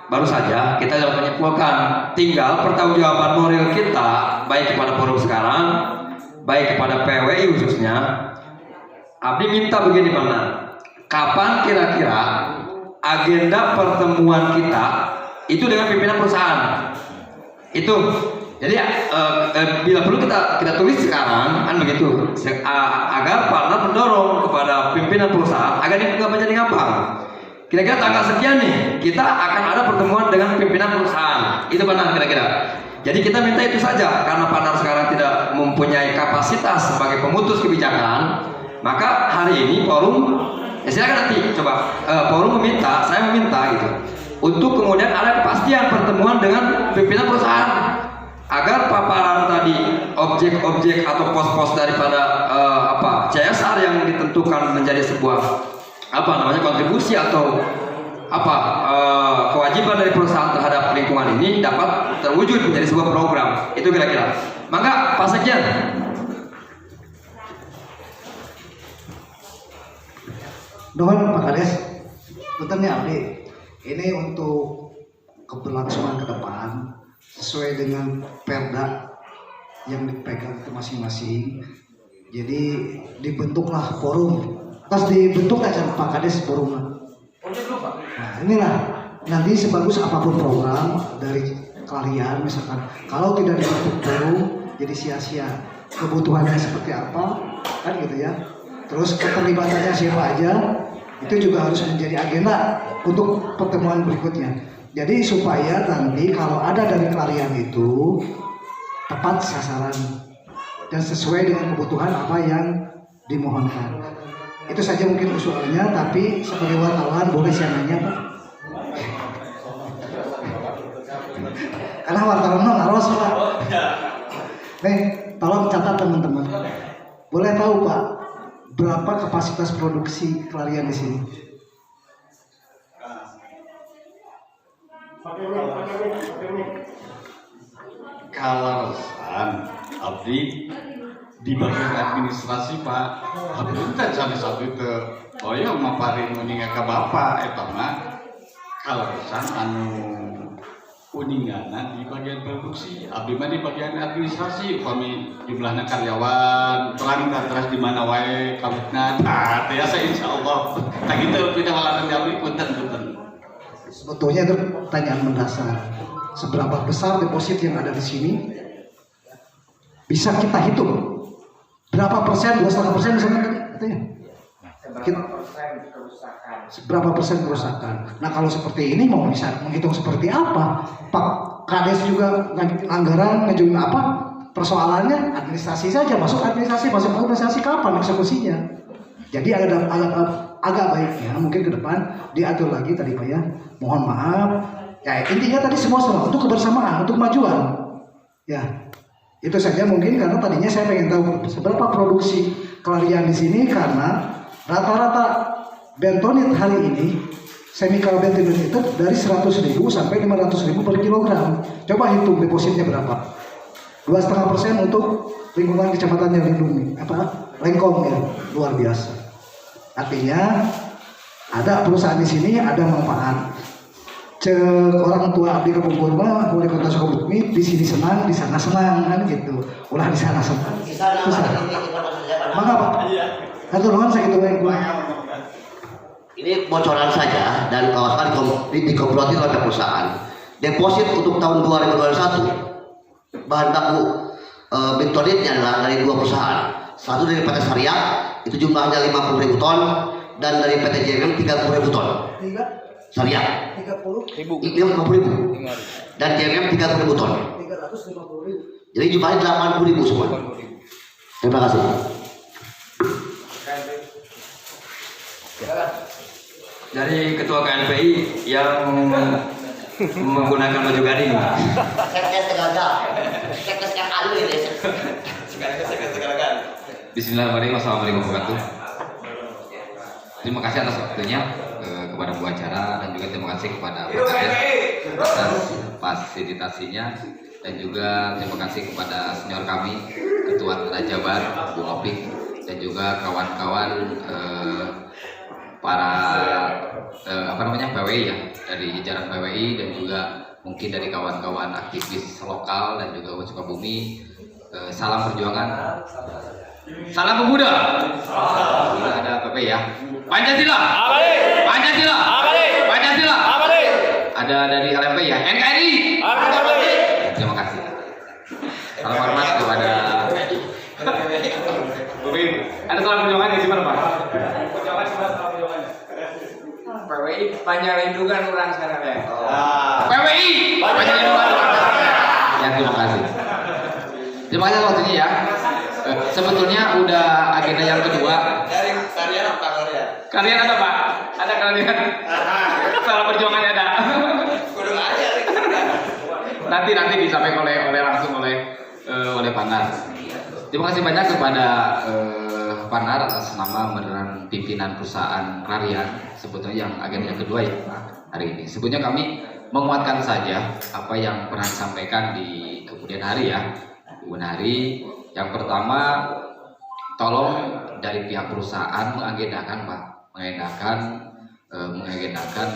baru saja kita dapat menyimpulkan, tinggal pertanggungjawaban moral kita baik kepada forum sekarang, baik kepada PWI khususnya. Abdi minta begini partner, kapan kira-kira agenda pertemuan kita itu dengan pimpinan perusahaan itu. Jadi bila perlu kita tulis sekarang kan begitu, agar partner mendorong kepada pimpinan perusahaan agar ini nggak menjadi gampang. Kira-kira tanggal sekian nih kita akan ada pertemuan dengan pimpinan perusahaan, itu benar kira-kira. Jadi kita minta itu saja, karena partner sekarang tidak mempunyai kapasitas sebagai pemutus kebijakan, maka hari ini forum silakan nanti coba forum saya meminta gitu untuk kemudian ada kepastian pertemuan dengan pimpinan perusahaan, agar paparan tadi objek-objek atau pos-pos daripada CSR yang ditentukan menjadi sebuah kontribusi atau kewajiban dari perusahaan terhadap lingkungan ini dapat terwujud menjadi sebuah program. Itu kira-kira. Maka Pak Sekjen. Nuhun Pak Kades. Betul nih Abdi. Ini untuk keberlangsungan ke depan sesuai dengan perda yang dipegang ke masing-masing. Jadi dibentuklah forum. Pas dibentuk aja Pak Kades forumnya. Nah inilah nanti sebagus apapun program dari kalian, misalkan kalau tidak dibentuk forum jadi sia-sia. Kebutuhannya seperti apa kan gitu ya. Terus keterlibatannya siapa aja itu juga harus menjadi agenda untuk pertemuan berikutnya. Jadi supaya nanti kalau ada dari kalian itu tepat sasaran dan sesuai dengan kebutuhan apa yang dimohonkan. Itu saja mungkin usulannya, tapi sebagai wartawan boleh saya nanya Pak? Karena wartawan ngaros Pak. Nih, tolong catat teman-teman. Boleh tahu Pak, berapa kapasitas produksi Clarion di sini? Kalasan abdi di bagian administrasi Pak, punten satu-satu ke yang maparin uningan ke Bapak eta mah kalasan anu uninganan di bagian produksi, abdi mah di bagian administrasi, kami jumlahnya karyawan, terang terus di mana wae kabutna, nah biasa insyaallah. Tak gitu kita malah jawab punten. Sebetulnya itu pertanyaan mendasar. Seberapa besar deposit yang ada di sini? Bisa kita hitung. Berapa persen, 2,5% misalnya katanya? Berapa persen kerusakan? Nah kalau seperti ini mau bisa menghitung seperti apa? Pak Kades juga anggaran ngajuin apa? Persoalannya administrasi saja, masuk administrasi kapan eksekusinya? Jadi agak baiknya mungkin ke depan diatur lagi tadi Pak ya. Mohon maaf. Ya intinya tadi semua untuk kebersamaan, untuk kemajuan. Ya. Itu saja mungkin karena tadinya saya pengen tahu seberapa produksi Clarion di sini karena rata-rata bentonit hari ini chemical bentonit itu dari 100.000 sampai 500.000 per kilogram. Coba hitung depositnya berapa? 2,5% untuk lingkungan kecamatan yang dilindungi. Lengkong ya, luar biasa. Artinya ada perusahaan di sini ada manfaat. Orang tua abdi Kampung Kurma, wali kota Sukabumi di sini senang, di sana senang kan gitu. Ulah di sana senang. Maka Pak, satu ruangan saya gitu baik. Ini bocoran saja dan kawasan dikomplotin oleh perusahaan. Deposit untuk tahun 2021 bahan baku bentonitnya adalah dari 2 perusahaan. Satu dari PT Syariah itu jumlahnya 50.000 ton dan dari PT JMM 30.000 ton. Syariah 50.000 dan JMM 30.000 ton. 350.000. Jadi jumlahnya 80.000 semua. Terima kasih. Dari Ketua KNPI yang menggunakan baju gading. Bismillahirrahmanirrahim. Assalamualaikum warahmatullahi wabarakatuh. Terima kasih atas waktunya kepada Bu acara dan juga terima kasih kepada Pak Kades atas fasilitasinya dan juga terima kasih kepada senior kami Ketua Rajabar Bu Opik dan juga kawan-kawan para PWI ya dari jajaran PWI dan juga mungkin dari kawan-kawan aktivis lokal dan juga Sukabumi. Salam perjuangan, salam pemuda. Ada PP ya. Pancasila. Pancasila. Pancasila. Ada dari LMP ya. NKRI. Terima kasih. Salam hormat kepada ada salam perjuangan di mana Pak? PWI Panjalindungan orang sana deh. PWI Panjalindungan orang. Ya terima kasih. Terima kasih waktunya ya. Sebetulnya udah agenda yang kedua. Dari Clarion apa Clarion? Kalian ada Pak? Ada kalian? Salam perjuangannya ada. Kudu aja. Nanti disampaikan langsung oleh Panar. Terima kasih banyak kepada Panar atas nama beneran pimpinan perusahaan Clarion. Sebetulnya yang agenda yang kedua ya hari ini. Sebetulnya kami menguatkan saja apa yang pernah disampaikan di kemudian hari ya. Kemudian hari yang pertama, tolong dari pihak perusahaan mengagendakan Pak, mengagendakan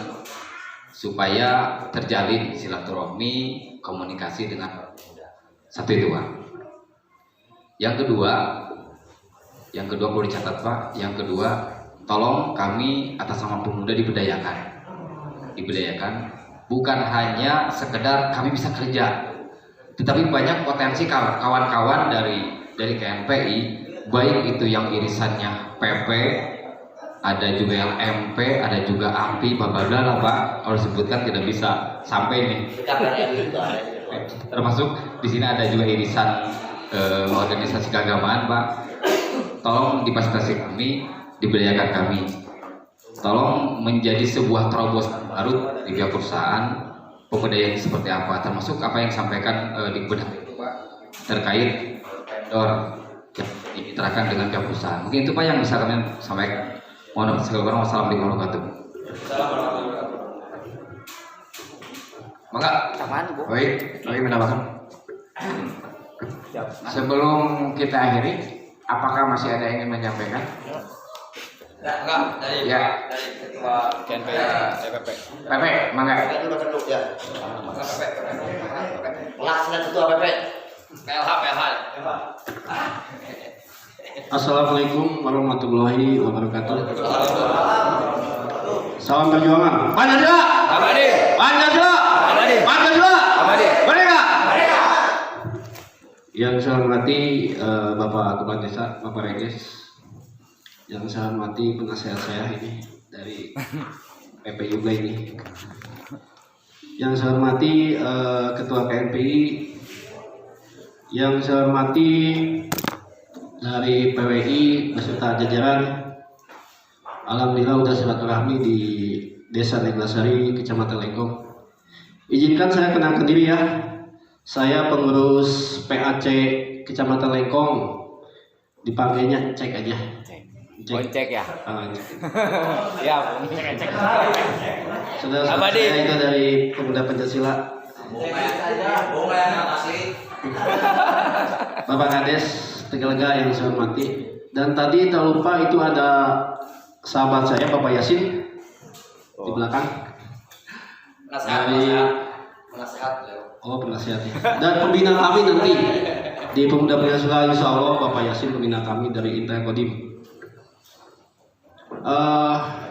supaya terjalin silaturahmi komunikasi dengan satu itu Pak. Yang kedua perlu dicatat Pak. Yang kedua, tolong kami atas nama pemuda diberdayakan, bukan hanya sekedar kami bisa kerja, tetapi banyak potensi kawan-kawan dari KNPI, baik itu yang irisannya PP, ada juga yang MP, ada juga API, babada Pak. Kalau disebutkan tidak bisa sampai nih. Termasuk di sini ada juga irisan organisasi keagamaan Pak. Tolong difasilitasi kami, diberdayakan kami. Tolong menjadi sebuah terobosan baru di pihak perusahaan pemberdayaan seperti apa, termasuk apa yang disampaikan di bedah itu Pak terkait vendor yang dimiteraikan dengan pihak perusahaan. Mungkin itu Pak yang bisa kami sampaikan. Mohon maaf. Wassalamualaikum warahmatullahi wabarakatuh. Maka, baik, kami menambahkan. Sebelum kita akhiri, apakah masih ada yang ingin menyampaikan? Enggak, dari ketua KNPI PPP. PP, mangga. Pelaksana ketua PP. PLH. Assalamualaikum warahmatullahi wabarakatuh. Salam perjuangan. Pancasila. Abadi. Pancasila. Abadi. Pancasila. Abadi. Merdeka. Yang saya hormati Bapak Kepala Desa, Bapak Regis. Yang saya hormati penasehat saya ini dari PP juga ini. Yang saya hormati Ketua KNPI. Yang saya hormati dari PWI beserta jajaran. Alhamdulillah udah silaturahmi di Desa Neglasari, Kecamatan Lengkong. Izinkan saya kenalkan diri ya. Saya pengurus PAC Kecamatan Lengkong. Dipanggilnya Cek aja. Cek ya. Ya. Saudara saya itu dari Pemuda Pancasila. Bapak Kades Tegalega yang saya hormati. Dan tadi tak lupa itu ada sahabat saya Bapak Yasin di belakang. Penasihat. Dan pembina kami nanti di Pemuda Pancasila, insya Allah Bapak Yasin pembina kami dari Intel Kodim.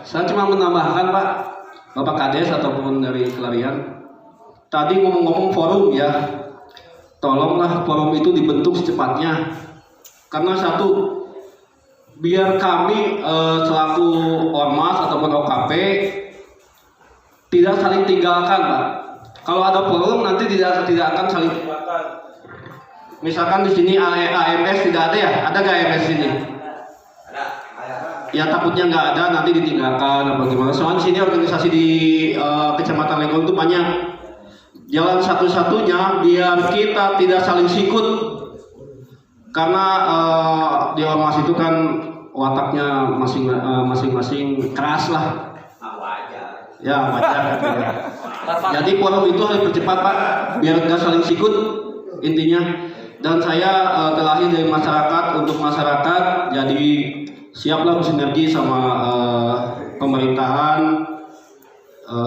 Saya cuma menambahkan Pak, Bapak Kades ataupun dari Kelarian. Tadi ngomong-ngomong forum ya, tolonglah forum itu dibentuk secepatnya. Karena satu, biar kami selaku ormas ataupun OKP tidak saling tinggalkan, Pak. Kalau ada forum nanti tidak akan saling tinggalkan. Misalkan di sini AMS tidak ada ya, ada nggak AMS sini? Ya takutnya nggak ada nanti ditinggalkan atau bagaimana. Soalnya sini organisasi di Kecamatan Lengkong itu banyak. Jalan satu-satunya biar kita tidak saling sikut. Karena di ormas itu kan wataknya masing-masing keras lah. Ya wajar. Jadi forum itu harus percepat Pak, biar nggak saling sikut intinya. Dan saya terlahir dari masyarakat untuk masyarakat, jadi siaplah bersinergi sama pemerintahan,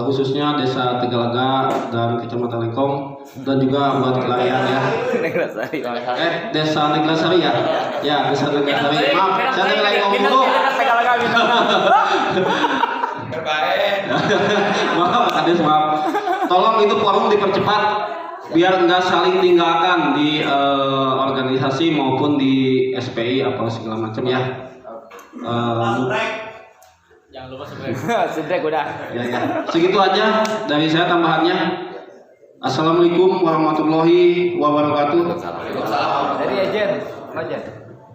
khususnya Desa Tegalega dan Kecamatan Lengkong, dan juga buat Kelarian ya. Desa Neglasari ya? Ya, Desa Neglasari. Maaf, saya dari Lengkong dulu. Maaf, Kades, maaf. Tolong itu forum dipercepat biar nggak saling tinggalkan di organisasi maupun di SPI apa segala macam ya. Jangan lupa subscribe udah. Ya. Segitu aja dari saya tambahannya. Assalamualaikum warahmatullahi wabarakatuh. Dari Ejen.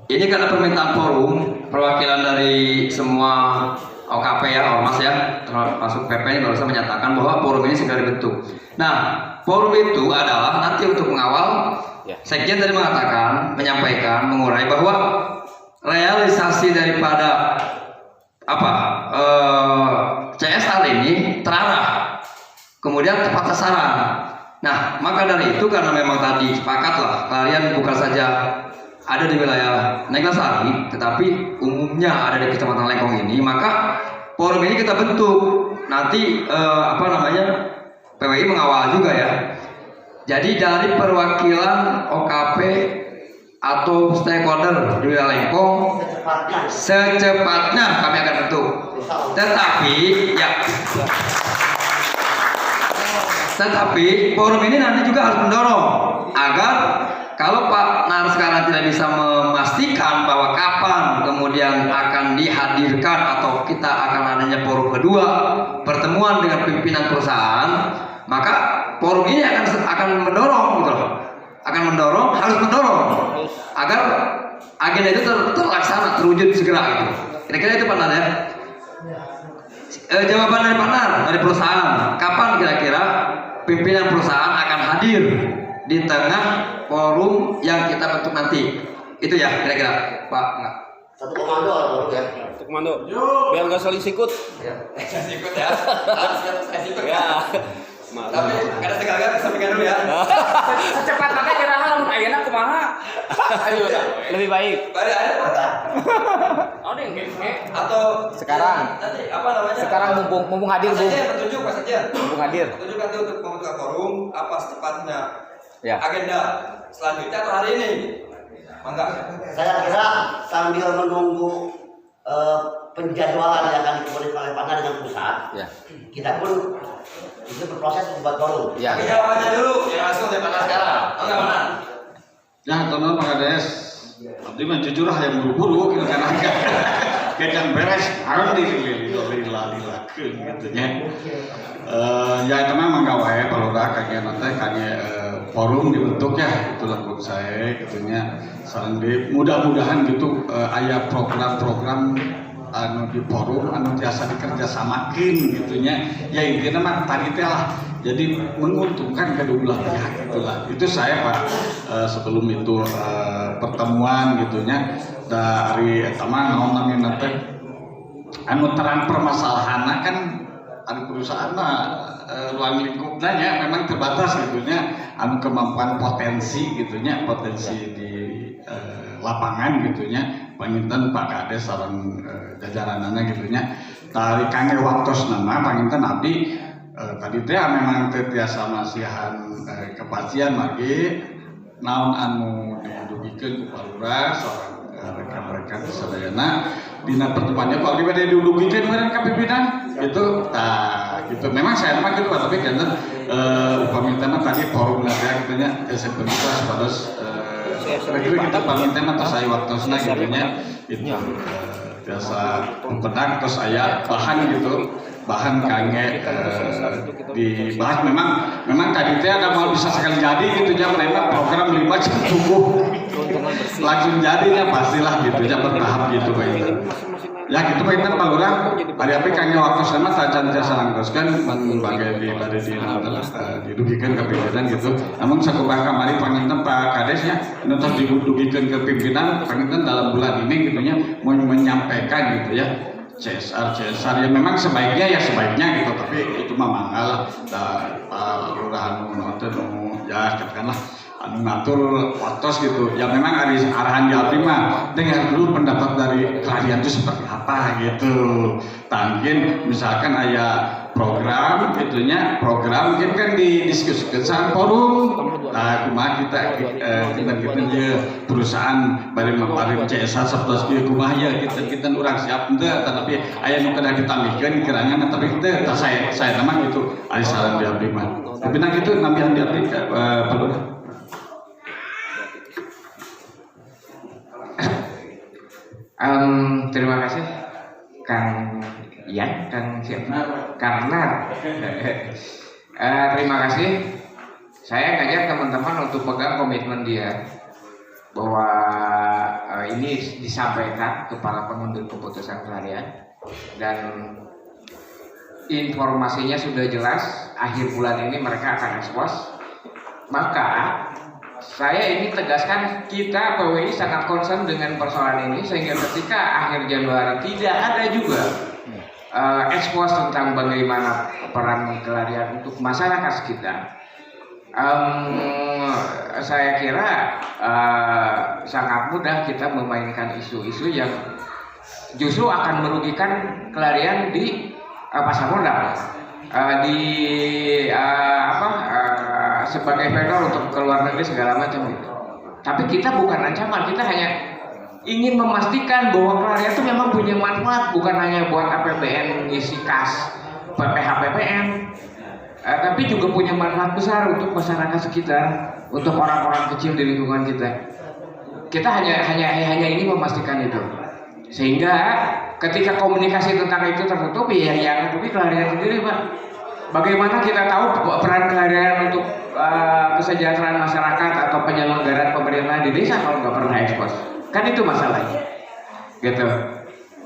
Ini karena permintaan forum, perwakilan dari semua OKP ya, ormas ya, termasuk PP ini barusan menyatakan bahwa forum ini segera dibentuk. Nah, forum itu adalah nanti untuk mengawal. Sekjen tadi menyampaikan, mengurai bahwa realisasi daripada CSR ini terarah, kemudian tepat sasaran. Nah, maka dari itu karena memang tadi sepakatlah kalian bukan saja ada di wilayah Neglasari, tetapi umumnya ada di Kecamatan Lengkong ini, maka forum ini kita bentuk. Nanti PWI mengawal juga ya. Jadi dari perwakilan OKP atau stakeholder di wilayah Lengkong secepatnya kami akan bentuk. Tetapi forum ini nanti juga harus mendorong agar kalau Pak Nar sekarang tidak bisa memastikan bahwa kapan kemudian akan dihadirkan atau kita akan adanya forum kedua, pertemuan dengan pimpinan perusahaan, maka forum ini akan mendorong gitu loh. Harus mendorong agar agenda itu terlaksana, terwujud segera gitu. Kira-kira itu Pak Nar ya. Jawaban dari Pak Nar dari perusahaan, kapan kira-kira pimpinan perusahaan akan hadir di tengah forum yang kita bentuk nanti. Itu ya kira-kira Pak. Enggak. Satu komando baru ya. Komando. Biar nggak saling sikut. Ya. Sikut ya. Harus sikut ya. Tapi ada segala sampaikan dulu ya. Secepat maka nyerah lamun ayeuna kumaha? Ayo, lebih baik. Bari ada kota. Oh, deh, Atau sekarang. Nanti apa namanya? Sekarang mumpung hadir, Mas Bung. Aja petunjuk Mas Aja. Mumpung hadir. Petunjuk nanti untuk membuka forum apa secepatnya Ya. agenda selanjutnya atau hari ini. Mangga. Saya kira sambil menunggu penjadwalan yang akan dikeluarkan oleh Pandan dengan pusat, Ya. kita pun itu berproses membuat forum. Ya. Tapi jawabannya dulu, ya langsung saya pakai sekarang. Enggak mana? Ya, teman Pak Kades. Abdi mah jujur lah yang buru-buru gitu kan agak kecang beres, harus dilila-lilakeun gitu nya. Ya itu memang gawe palura kage nanti kage forum dibentuk ya itulah menurut saya gitunya. Sareng di mudah-mudahan gitu aya program-program anu di forum anu biasa dikerjasamakeun gitunya. Ya intinya mah tadi teh lah jadi menguntungkan kedua belah pihak itulah. Itu saya Pak sebelum itu pertemuan gitunya dari eta mah naon namina teh anu terang permasalahanna kan ada perusahaan mah ruang lingkupnya ya memang terbatas gitunya anu kemampuan potensi gitunya potensi di lapangan gitunya panginten Pak Kades sareng jajaranana gitunya tari kange waktos nama panginten abdi tadi teh memang teh tiasa masihan kepastian magi naon anu didugikeun ku palura sareng rekan-rekan sadayana dina pertemuannya Pak Abdi bade didugikeun meureun ka pimpinan gitu. Tah gitu memang saya mah gitu tapi kan upami mah tadi forum ya gitunya saya berbicara pada kita paminten atau saya waktosna gitunya itu biasa mempedak terus aya bahan gitu bahan kange dibahas memang tadi teh ada mau bisa sekali jadi gitu ya memang program 5 jam tubuh langsung jadinya pastilah gitu ya bertahap gitu Pak Intan. Ya gitu Pak Intan Pak Lurah hari apa kange waktu sama tajan jasa langkoskan membagai di pada di didugikan ke pimpinan gitu. Namun sakumaha kamari panginten Pak Kadesnya nonton didugikan ke pimpinan panginten dalam bulan ini gitunya mau menyampaikan gitu ya CSR ya memang sebaiknya gitu tapi itu mah mangga lah Pak Lurah anu nonton ya katakanlah anu ngatur waktos gitu ya memang ada arahan di abdi mah dengar dulu pendapat dari kalian itu seperti apa gitu tangkin misalkan ada program gitunya program mungkin kan didiskusikan sama forum nah kumaha kita gitu ya perusahaan bari CSR 11 kieu kumaha ya kita urang siap henteu tapi aya nu kada ditamihkeun kirangan tapi teh saya nama gitu ari saran di abdi mah tapi nah kitu nambihan di abdi Pak. Terima kasih Kang Ian, Kang siapa? Kang Nar. Terima kasih. Saya ngajak teman-teman untuk pegang komitmen dia bahwa ini disampaikan ke para pengundur keputusan klarian dan informasinya sudah jelas. Akhir bulan ini mereka akan ekspos. Maka saya ini tegaskan kita PWI sangat concern dengan persoalan ini sehingga ketika akhir Januari tidak ada juga ekspos tentang bagaimana peran kelarian untuk masyarakat sekitar. Saya kira sangat mudah kita memainkan isu-isu yang justru akan merugikan kelarian di pasar modal. Sebagai vendor untuk ke luar negeri segala macam gitu. Tapi kita bukan ancaman, kita hanya ingin memastikan bahwa kelarian itu memang punya manfaat, bukan hanya buat APBN ngisi kas PPH PPN, tapi juga punya manfaat besar untuk masyarakat sekitar, untuk orang-orang kecil di lingkungan kita. Kita hanya ingin memastikan itu, sehingga ketika komunikasi tentang itu tertutup, ya yang tertutup kelarian sendiri Pak. Bagaimana kita tahu peran kelarian untuk kesejahteraan masyarakat atau penyelenggaraan pemerintah di desa kalau nggak pernah ekspos? Kan itu masalahnya, gitu.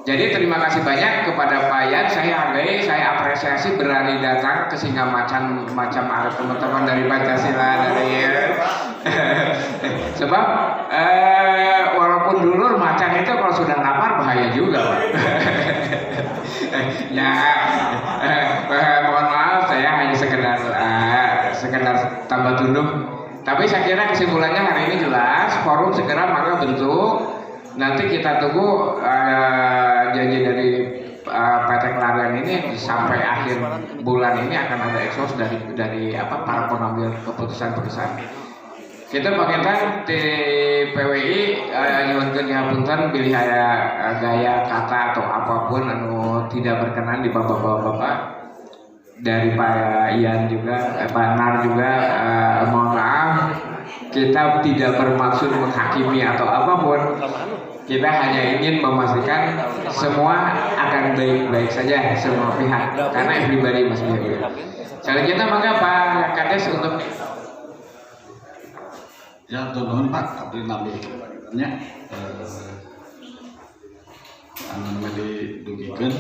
Jadi terima kasih banyak kepada Pak Yan, saya hargai, saya apresiasi berani datang ke sehingga macam ada teman-teman dari Pancasila dari sebab walaupun dulur macan itu kalau sudah lapar bahaya juga Pak. Ya mohon maaf saya hanya sekedar tambah tunduk. Tapi saya kira kesimpulannya hari ini jelas, forum segera maka bentuk. Nanti kita tunggu janji dari PT Klarian ini sampai akhir bulan ini akan ada eksos dari para pengambil keputusan. Kita pakai di PWI nyuwunkeun dihapunten bilih gaya kata atau apapun anu tidak berkenan di bapak-bapak dari Pak Ian juga Pak Nar juga mohon maaf. Kita tidak bermaksud menghakimi atau apapun. Kita hanya ingin memastikan semua akan baik-baik saja semua pihak karena everybody must be happy. Selanjutnya maka Pak Kades untuk Ya, tuh Pak, tapi namanya anu didugikan.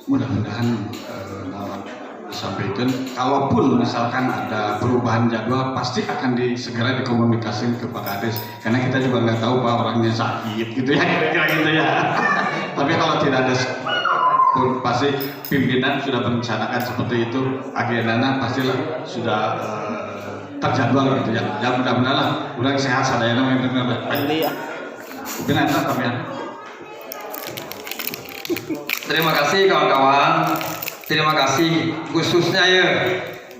Mudah-mudahan disampaikan. Kalaupun misalkan ada perubahan jadwal, pasti akan segera dikomunikasikan ke Pak Kades. Karena kita juga nggak tahu Pak orangnya sakit, gitu ya, kira-kira gitu ya. Tapi kalau tidak ada pun pasti pimpinan sudah merencanakan seperti itu, agendanya pastilah sudah terjadwal gitu ya. Ya mudah-mudahan lah, udah sehat sadayana benar-benar. Mungkin ada kalian. Terima kasih kawan-kawan. Terima kasih khususnya ya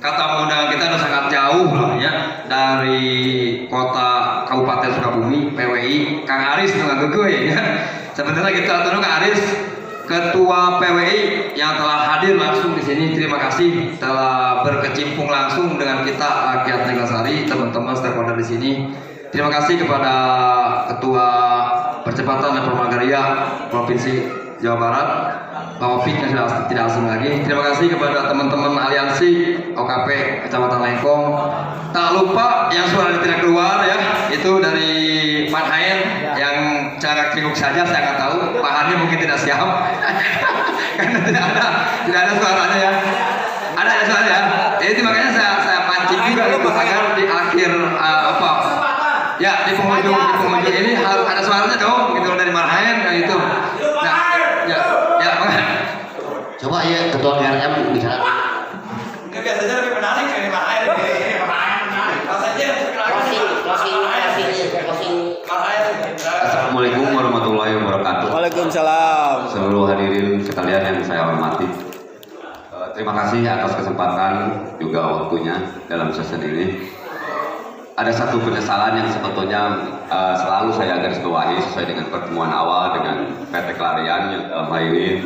kata undangan kita udah sangat jauh lah ya dari kota Kabupaten Sukabumi PWI Kang Aris dengan gue ya. Sebenarnya kita tunggu Kang Aris Ketua PWI yang telah hadir langsung di sini. Terima kasih telah berkecimpung langsung dengan kita Rakyat Neglasari, teman-teman stakeholder di sini. Terima kasih kepada Ketua Percepatan Reforma Agraria Provinsi Jawa Barat, Pak Opik yang sudah tidak asing lagi. Terima kasih kepada teman-teman aliansi OKP Kecamatan Lengkong. Tak lupa yang suara tidak keluar ya, itu dari Pak Haen yang cara klikuk saja saya nggak tahu. Pak Hani mungkin tidak siap karena tidak ada suaranya ya. Ada suara ya. Jadi makanya saya pancing juga gitu agar di akhir ya di pengunjung ini harus ada suaranya dong gitu dari Pak Haen kayak itu. Nah, ya Coba ya ketua GRM bicara. Biasanya lebih menarik dari Pak Haen. Assalamualaikum warahmatullahi wabarakatuh. Waalaikumsalam. Seluruh hadirin sekalian yang saya hormati. Terima kasih atas kesempatan juga waktunya dalam sesi ini. Ada satu penyesalan yang sebetulnya selalu saya garis bawahi sesuai dengan pertemuan awal dengan PT Klarian yang dalam hal ini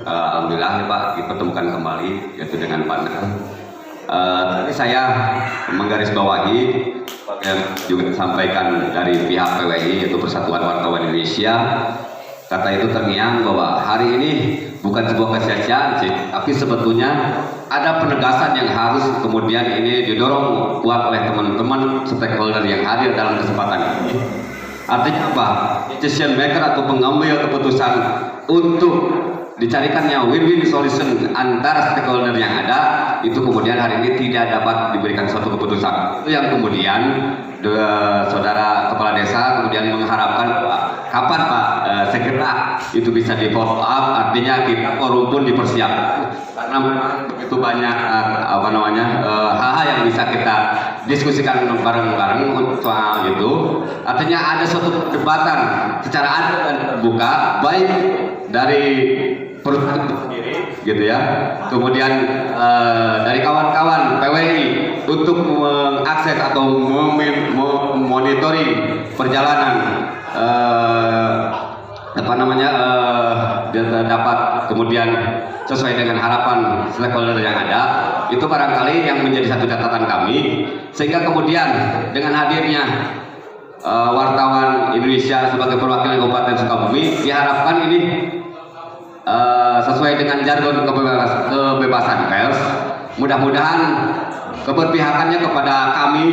alhamdulillah ya Pak dipertemukan kembali yaitu dengan panel. Tadi saya menggarisbawahi yang juga disampaikan dari pihak PWI yaitu Persatuan Wartawan Indonesia. Kata itu terngiang bahwa hari ini bukan sebuah kesia-siaan sih, tapi sebetulnya ada penegasan yang harus kemudian ini didorong kuat oleh teman-teman stakeholder yang hadir dalam kesempatan ini. Artinya apa? Decision maker atau pengambil keputusan untuk dicarikannya win-win solution antara stakeholder yang ada itu kemudian hari ini tidak dapat diberikan suatu keputusan. Itu yang kemudian saudara kepala desa kemudian mengharapkan kapan Pak segera itu bisa di follow up, artinya kita forum pun dipersiapkan karena begitu banyak hal-hal yang bisa kita diskusikan bareng-bareng untuk soal itu. Artinya ada suatu perdebatan secara adil dan terbuka baik dari perusahaan sendiri gitu ya, kemudian dari kawan-kawan PWI untuk mengakses atau memonitoring perjalanan dapat kemudian sesuai dengan harapan stakeholder yang ada. Itu barangkali yang menjadi satu catatan kami, sehingga kemudian dengan hadirnya wartawan Indonesia sebagai perwakilan Kabupaten Sukabumi diharapkan ini sesuai dengan jargon kebebasan pers, mudah-mudahan keberpihakannya kepada kami,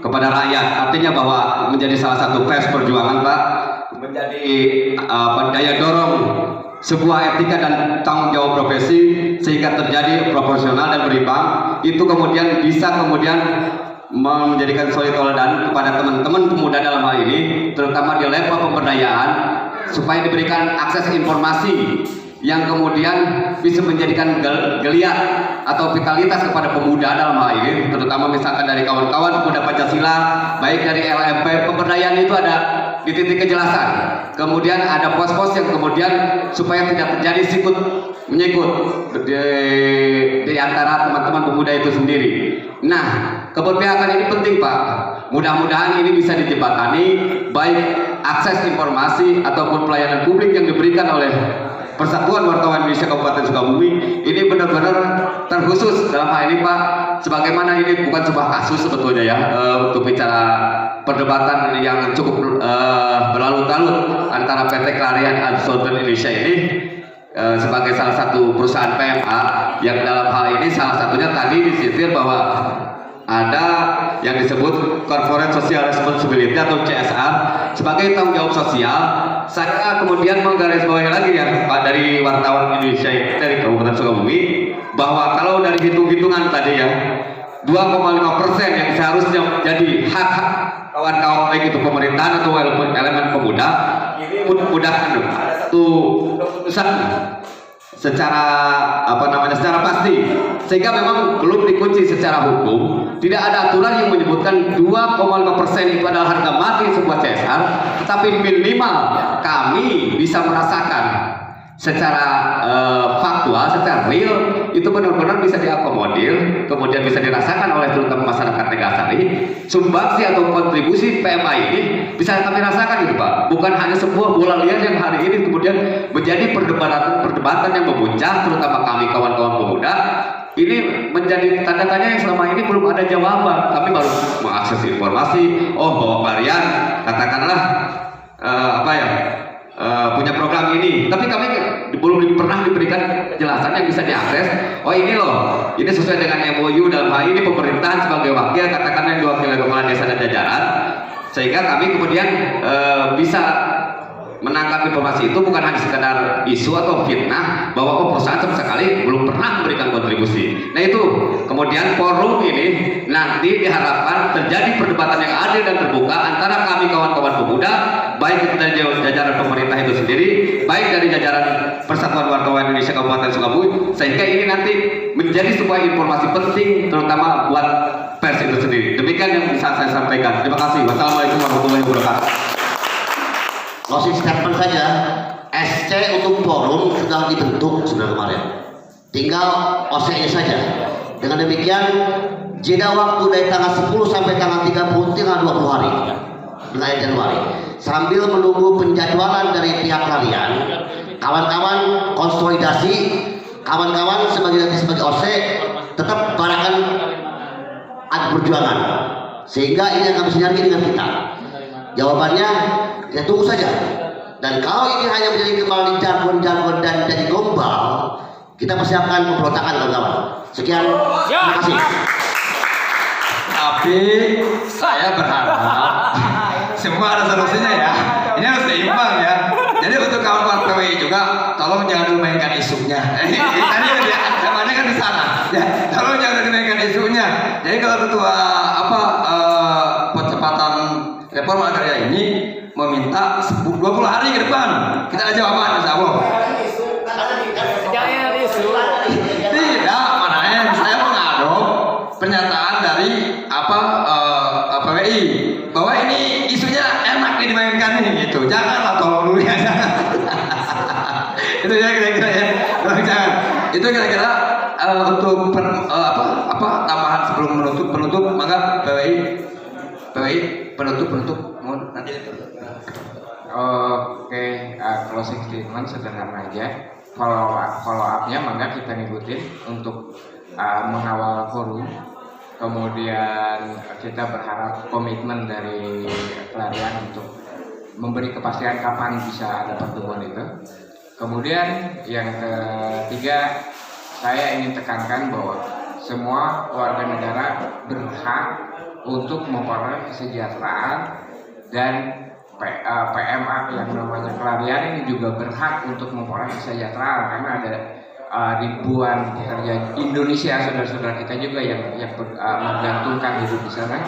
kepada rakyat, artinya bahwa menjadi salah satu pers perjuangan Pak, menjadi daya dorong sebuah etika dan tanggung jawab profesi sehingga terjadi proporsional dan berimbang, itu kemudian bisa menjadikan suri teladan kepada teman-teman pemuda dalam hal ini, terutama di level pemberdayaan, supaya diberikan akses informasi yang kemudian bisa menjadikan geliat atau vitalitas kepada pemuda dalam hal ini, terutama misalkan dari kawan-kawan pemuda Pancasila, baik dari LMP. Pemberdayaan itu ada di titik kejelasan, kemudian ada pos-pos yang kemudian supaya tidak terjadi sikut menyikut di antara teman-teman pemuda itu sendiri. Nah, keberpihakan ini penting, Pak. Mudah-mudahan ini bisa dijembatani, baik akses informasi ataupun pelayanan publik yang diberikan oleh Persatuan Wartawan Indonesia Kabupaten Sukabumi ini benar-benar terkhusus dalam hal ini, Pak. Sebagaimana ini bukan sebuah kasus sebetulnya ya, untuk bicara perdebatan yang cukup berlalu-lalu antara PT Clarion Absolut Indonesia ini sebagai salah satu perusahaan PMA yang dalam hal ini salah satunya tadi disisir bahwa ada yang disebut Corporate Social Responsibility atau CSR sebagai tanggung jawab sosial. Saya kemudian menggarisbawahi lagi ya Pak dari wartawan Indonesia dari Kabupaten Sukabumi, bahwa kalau dari hitung-hitungan tadi ya 2,5% yang seharusnya menjadi hak kawan-kawan baik itu pemerintahan atau elemen pemuda, ini mudah-mudahan ada satu keputusan secara secara pasti, sehingga memang belum dikunci secara hukum. Tidak ada aturan yang menyebutkan 2,5% itu adalah harga mati sebuah CSR, tetapi minimal kami bisa merasakan secara faktual, secara real itu benar-benar bisa diakomodir, kemudian bisa dirasakan oleh terutama masyarakat Negasari. Sumbangsi atau kontribusi PMA ini bisa kami rasakan gitu Pak, bukan hanya sebuah bola liar yang hari ini kemudian menjadi perdebatan yang memuncak, terutama kami kawan-kawan pemuda. Ini menjadi tanda tanya yang selama ini belum ada jawaban. Kami baru mengakses informasi, bahwa Clarion katakanlah punya program ini, tapi kami belum pernah diberikan kejelasan yang bisa diakses. Ini loh, ini sesuai dengan MOU dalam hal ini pemerintahan sebagai wakil, katakanlah yang diwakili kepala desa dan jajaran, sehingga kami kemudian bisa menangkap informasi itu bukan hanya sekedar isu atau fitnah bahwa perusahaan sama sekali belum pernah memberikan kontribusi. Nah itu kemudian forum ini nanti diharapkan terjadi perdebatan yang adil dan terbuka antara kami kawan-kawan pemuda, baik itu dari jajaran pemerintah itu sendiri, baik dari jajaran Persatuan Wartawan Indonesia Kabupaten Sukabumi, sehingga ini nanti menjadi sebuah informasi penting terutama buat pers itu sendiri. Demikian yang bisa saya sampaikan. Terima kasih. Wassalamualaikum warahmatullahi wabarakatuh. Closing statement saja, SC untuk forum sudah dibentuk sudah kemarin, tinggal OC-nya saja. Dengan demikian jeda waktu dari tanggal 10 sampai tanggal 30 tinggal 20 hari bulan Januari, sambil menunggu penjadwalan dari pihak Clarion. Kawan-kawan konsolidasi, kawan-kawan sebagai OC tetap barakan ad perjuangan, sehingga ini akan sinergi dengan kita. Jawabannya ya tunggu saja. Dan kalau ini hanya menjadi kembali jargon-jargon dan jadi gombal, kita persiapkan pemberontakan kawan-kawan. Sekian, terima kasih. Tapi saya berharap semua ada solusinya ya. Ini harus seimbang ya. Jadi untuk kawan-kawan PWI juga, tolong jangan dimainkan isunya. Tadi ya, namanya kan di sana. Ya, tolong jangan dimainkan isunya. Jadi kalau ketua percepatan reforma agraria ini meminta 20 hari ke depan kita ada jawaban, insya Allah. Jangan isu. Tidak, makanya saya mengadop pernyataan dari PWI bahwa ini isunya enak nih dimainkan nih gitu. Janganlah tolong dulu ya. Itu ya kira-kira ya. Jangan. Itu kira-kira untuk tambahan sebelum penutup maka PWI penutup mohon nanti. Oke, closing statement sederhana aja. Follow up-nya maka kita ngikutin untuk mengawal forum. Kemudian kita berharap komitmen dari Clarion untuk memberi kepastian kapan bisa ada pertemuan itu. Kemudian yang ketiga, saya ingin tekankan bahwa semua warga negara berhak untuk memperoleh kesejahteraan dan PMA yang namanya Kelarian ini juga berhak untuk memperoleh kesejahteraan karena ada ribuan pekerja Indonesia saudara-saudara kita juga yang menggantungkan hidup di sana,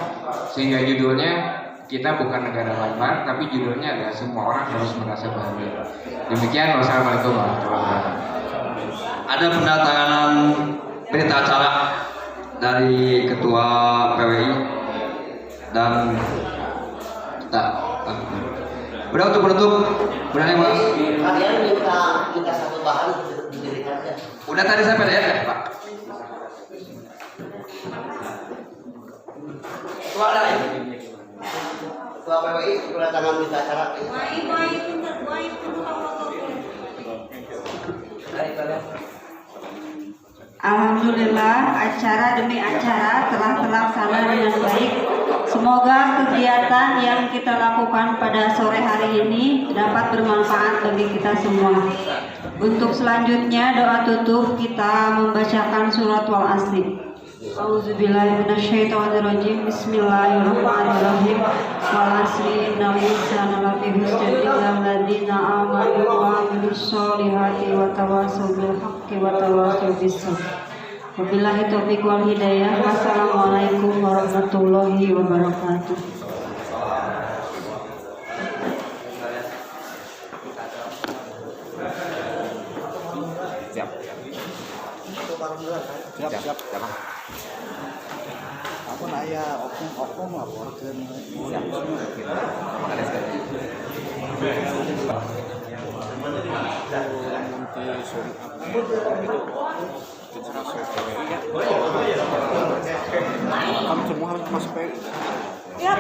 sehingga judulnya kita bukan negara barbar tapi judulnya adalah semua orang harus merasa bahagia. Demikian, wassalamualaikum warahmatullahi wabarakatuh. Ada pendatanganan berita acara dari Ketua PWI dan kita udah untuk penutup berani mas. Kalian minta satu bahan didirikan aja. Udah tadi saya PDF ya Pak. Ketua ada ya? Ketua PWI kedatangan berita acara. Alhamdulillah, acara demi acara telah terlaksana dengan baik. Semoga kegiatan yang kita lakukan pada sore hari ini dapat bermanfaat bagi kita semua. Untuk selanjutnya doa tutup kita membacakan surat Wal Asri. Auzubillahi minasyaitonirrajim. Bismillahirrahmanirrahim. Wal asri innal insana lafi khusr illa alladziina aamanu wa 'amilus sholihati wa tawassaw bil haqqi wa tawassaw bis sabr. Wabillahi taufiq wal hidayah. Wassalamualaikum warahmatullahi wabarakatuh. Siap. Aku nanya oknum laporkan. Kamu semua harus masuk PWI. Ya,